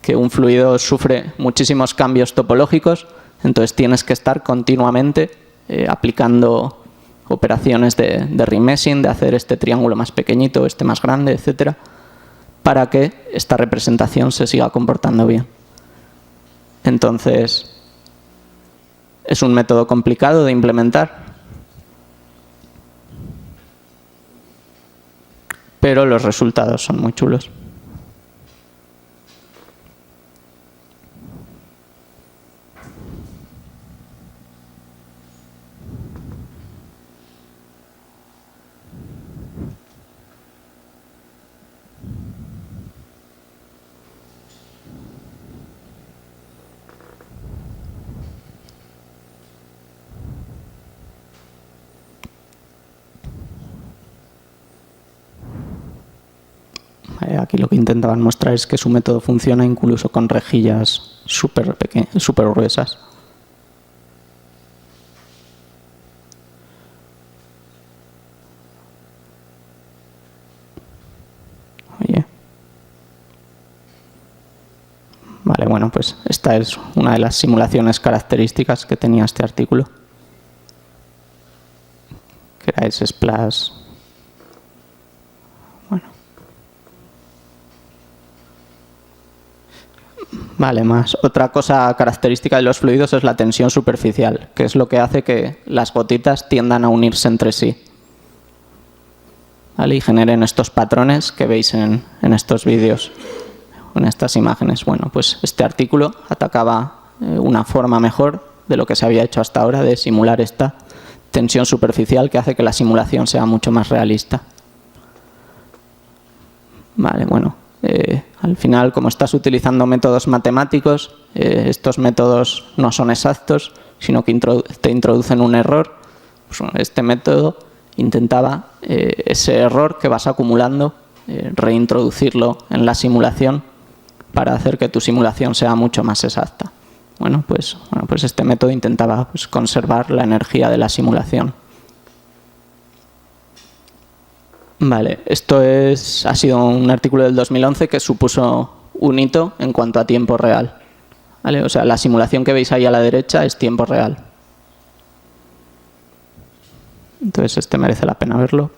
Que un fluido sufre muchísimos cambios topológicos, entonces tienes que estar continuamente aplicando operaciones de remeshing, de hacer este triángulo más pequeñito, este más grande, etcétera, para que esta representación se siga comportando bien. Entonces, es un método complicado de implementar, pero los resultados son muy chulos. Aquí lo que intentaban mostrar es que su método funciona incluso con rejillas súper gruesas. Oye. Vale, bueno, pues esta es una de las simulaciones características que tenía este artículo, que era ese splash. Vale, más. Otra cosa característica de los fluidos es la tensión superficial, que es lo que hace que las gotitas tiendan a unirse entre sí. ¿Vale? Y generen estos patrones que veis en estos vídeos, en estas imágenes. Bueno, pues este artículo atacaba una forma mejor de lo que se había hecho hasta ahora de simular esta tensión superficial que hace que la simulación sea mucho más realista. Vale, bueno. Al final, como estás utilizando métodos matemáticos, estos métodos no son exactos, sino que te introducen un error. Pues, bueno, este método intentaba ese error que vas acumulando, reintroducirlo en la simulación para hacer que tu simulación sea mucho más exacta. Bueno, pues este método intentaba pues, conservar la energía de la simulación. Vale, esto ha sido un artículo del 2011 que supuso un hito en cuanto a tiempo real. ¿Vale? O sea, la simulación que veis ahí a la derecha es tiempo real. Entonces este merece la pena verlo.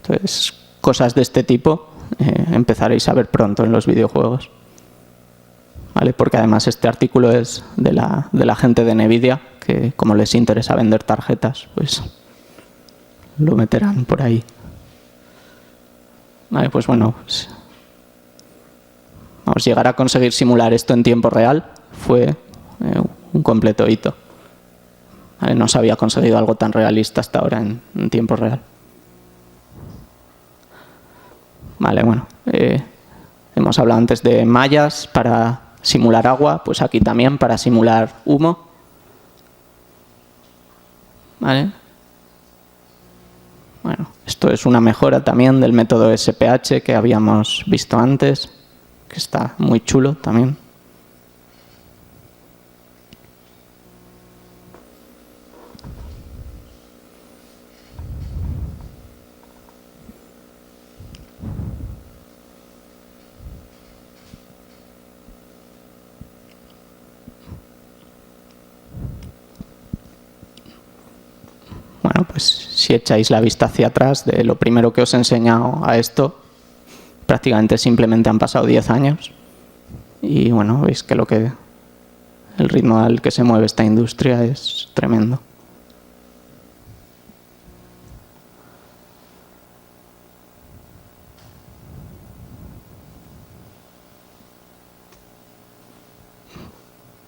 Entonces, cosas de este tipo empezaréis a ver pronto en los videojuegos. ¿Vale? Porque además este artículo es de la gente de NVIDIA, que como les interesa vender tarjetas, pues lo meterán por ahí. Vale, pues bueno, vamos, llegar a conseguir simular esto en tiempo real fue un completo hito. ¿Vale? No se había conseguido algo tan realista hasta ahora en tiempo real. Vale, bueno, hemos hablado antes de mallas para simular agua, pues aquí también para simular humo. ¿Vale? Bueno, esto es una mejora también del método SPH que habíamos visto antes, que está muy chulo también. Bueno, pues si echáis la vista hacia atrás de lo primero que os he enseñado a esto, prácticamente simplemente han pasado 10 años. Y bueno, veis que el ritmo al que se mueve esta industria es tremendo.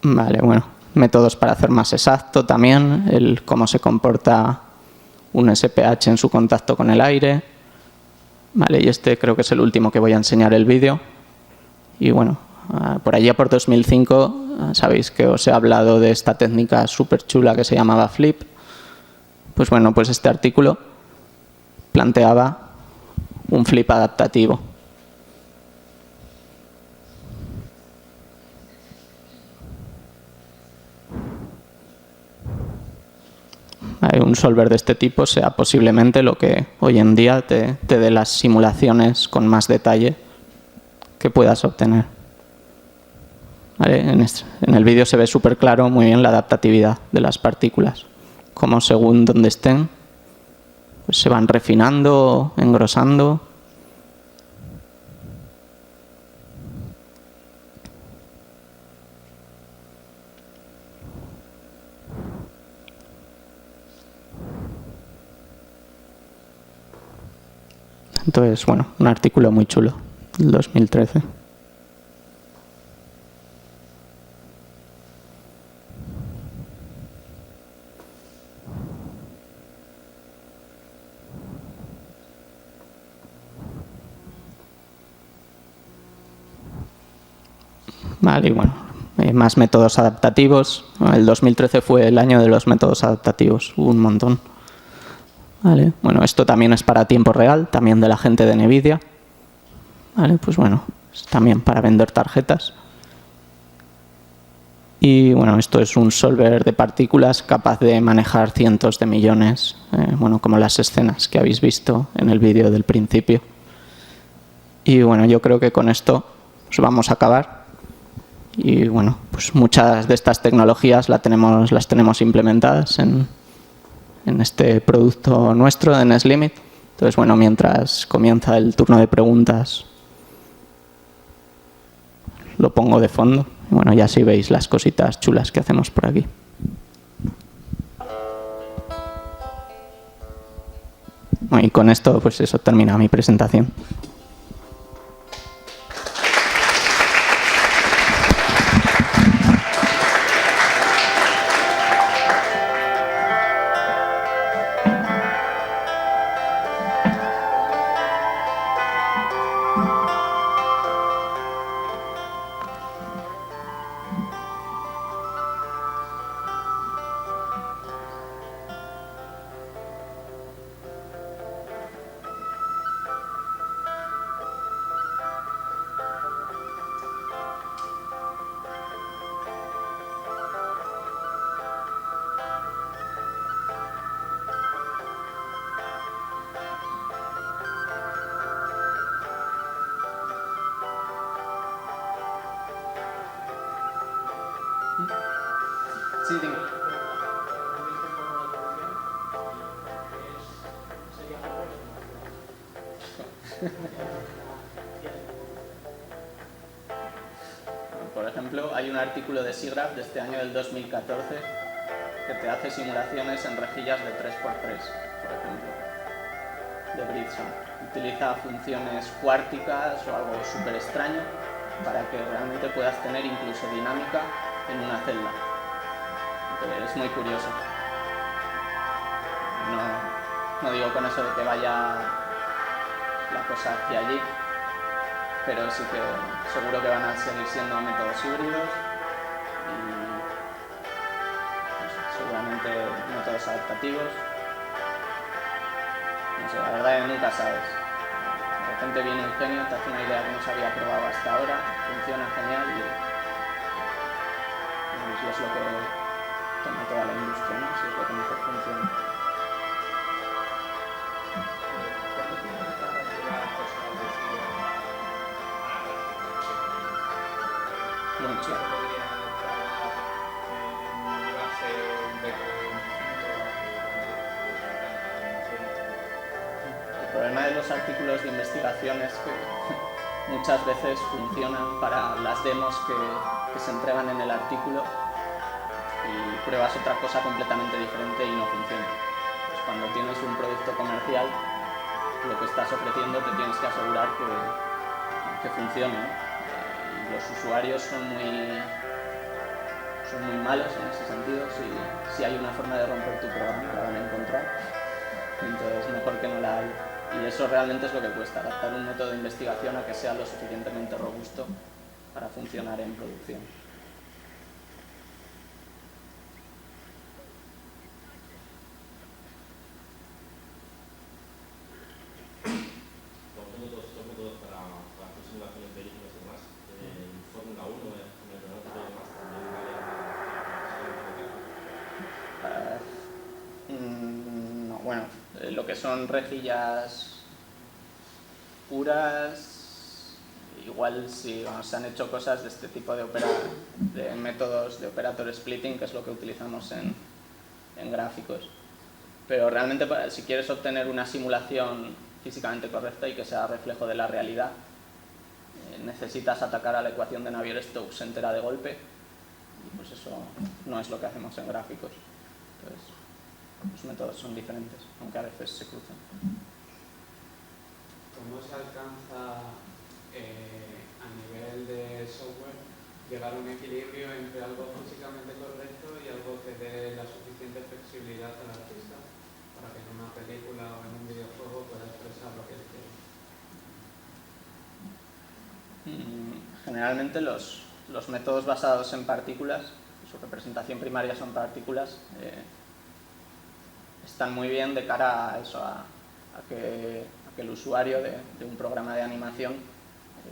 Vale, bueno, métodos para hacer más exacto también, cómo se comporta un SPH en su contacto con el aire. Vale, y este creo que es el último que voy a enseñar el vídeo. Y bueno, por allá por 2005, sabéis que os he hablado de esta técnica súper chula que se llamaba flip. Pues bueno, pues este artículo planteaba un flip adaptativo. Un solver de este tipo sea posiblemente lo que hoy en día te dé las simulaciones con más detalle que puedas obtener. ¿Vale? En el vídeo se ve súper claro muy bien la adaptatividad de las partículas, como según donde estén pues se van refinando, engrosando. Entonces, bueno, un artículo muy chulo, del 2013. Vale, y bueno, más métodos adaptativos. El 2013 fue el año de los métodos adaptativos, hubo un montón. Vale, bueno, esto también es para tiempo real, también de la gente de NVIDIA. Vale, pues bueno, es también para vender tarjetas. Y bueno, esto es un solver de partículas capaz de manejar cientos de millones, bueno, como las escenas que habéis visto en el vídeo del principio. Y bueno, yo creo que con esto pues vamos a acabar. Y bueno, pues muchas de estas tecnologías las tenemos implementadas en este producto nuestro de NSLimit. Entonces, bueno, mientras comienza el turno de preguntas, lo pongo de fondo. Y bueno, ya así veis las cositas chulas que hacemos por aquí. Bueno, y con esto, pues eso, termina mi presentación. Sí, dime. Por ejemplo, hay un artículo de SIGGRAPH de este año del 2014 que te hace simulaciones en rejillas de 3×3, por ejemplo, de Bridgestone. Utiliza funciones cuárticas o algo súper extraño para que realmente puedas tener incluso dinámica en una celda. Entonces, es muy curioso. No digo con eso de que vaya la cosa hacia allí, pero sí que seguro que van a seguir siendo métodos híbridos y no sé, seguramente métodos adaptativos. No sé, la verdad es que nunca sabes. De repente viene un genio, te hace una idea que no se había probado hasta ahora, funciona genial y eso es lo que toma toda la industria, ¿no? Si es lo que mejor funciona. Mucho. El problema de los artículos de investigación es que muchas veces funcionan para las demos que se entregan en el artículo y pruebas otra cosa completamente diferente y no funciona. Pues cuando tienes un producto comercial, lo que estás ofreciendo te tienes que asegurar que funcione, ¿no? Los usuarios son muy malos en ese sentido. Si hay una forma de romper tu programa, la van a encontrar. Entonces, mejor que no la hay. Y eso realmente es lo que cuesta, adaptar un método de investigación a que sea lo suficientemente robusto para funcionar en producción. Lo que son rejillas puras, igual si se han hecho cosas de este tipo de métodos de operator splitting, que es lo que utilizamos en gráficos. Pero realmente si quieres obtener una simulación físicamente correcta y que sea reflejo de la realidad, necesitas atacar a la ecuación de Navier-Stokes entera de golpe, y pues eso no es lo que hacemos en gráficos. Entonces, los métodos son diferentes, aunque a veces se cruzan. ¿Cómo se alcanza a nivel de software llegar a un equilibrio entre algo físicamente correcto y algo que dé la suficiente flexibilidad al artista para que en una película o en un videojuego pueda expresar lo que él quiere? Generalmente los métodos basados en partículas, su representación primaria son partículas, están muy bien de cara a eso, a que el usuario de un programa de animación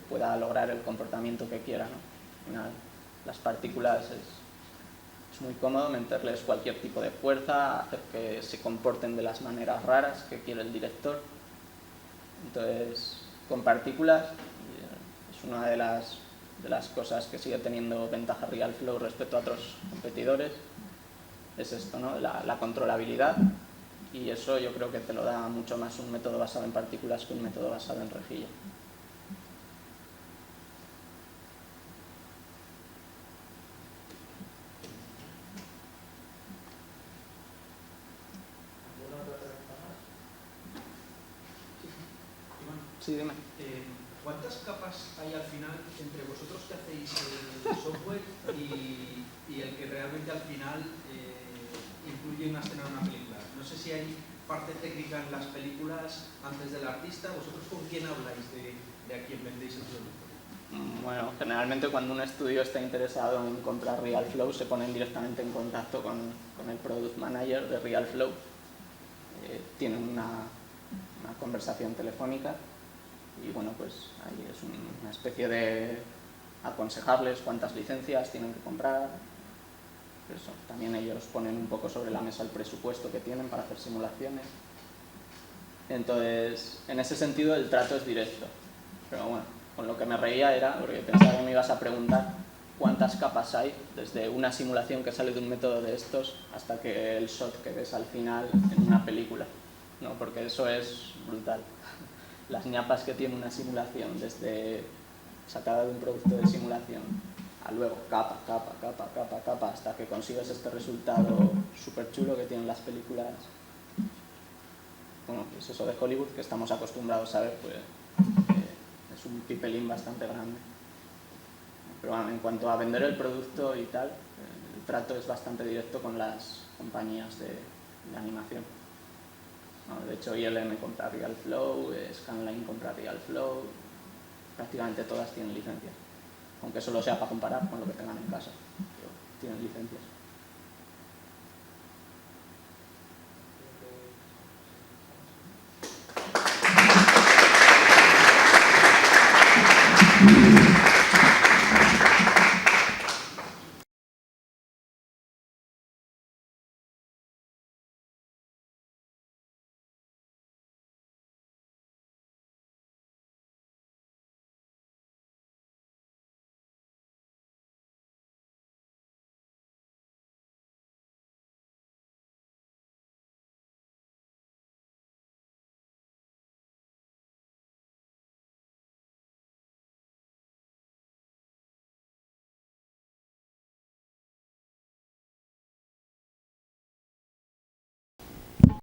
pueda lograr el comportamiento que quiera, ¿no? Al final, las partículas es muy cómodo meterles cualquier tipo de fuerza, hacer que se comporten de las maneras raras que quiere el director. Entonces, con partículas es una de las cosas que sigue teniendo ventaja RealFlow respecto a otros competidores. Es esto, ¿no? La controlabilidad, y eso yo creo que te lo da mucho más un método basado en partículas que un método basado en rejilla. ¿Alguna otra pregunta más? Sí, dime. ¿Cuántas capas hay al final entre vosotros que hacéis el software y el que realmente al final incluye una escena en una película? No sé si hay parte técnica en las películas antes del artista. ¿Vosotros con quién habláis de a quién vendéis el producto? Bueno, generalmente cuando un estudio está interesado en comprar RealFlow se ponen directamente en contacto con el Product Manager de RealFlow. Tienen una conversación telefónica y bueno, pues ahí es una especie de aconsejarles cuántas licencias tienen que comprar. Eso, también ellos ponen un poco sobre la mesa el presupuesto que tienen para hacer simulaciones. Entonces, en ese sentido el trato es directo. Pero bueno, con lo que me reía era, porque pensaba que me ibas a preguntar, cuántas capas hay, desde una simulación que sale de un método de estos hasta que el shot que ves al final en una película, ¿no? Porque eso es brutal. Las ñapas que tiene una simulación, desde sacada de un producto de simulación a luego capa, capa, capa, capa, capa, hasta que consigues este resultado súper chulo que tienen las películas. Bueno, pues eso de Hollywood que estamos acostumbrados a ver, pues es un pipelín bastante grande. Pero bueno, en cuanto a vender el producto y tal, el trato es bastante directo con las compañías de animación. No, de hecho, ILM compra Real Flow, Scanline compra Real Flow, prácticamente todas tienen licencias. Aunque solo sea para comparar con lo que tengan en casa, pero tienen licencias.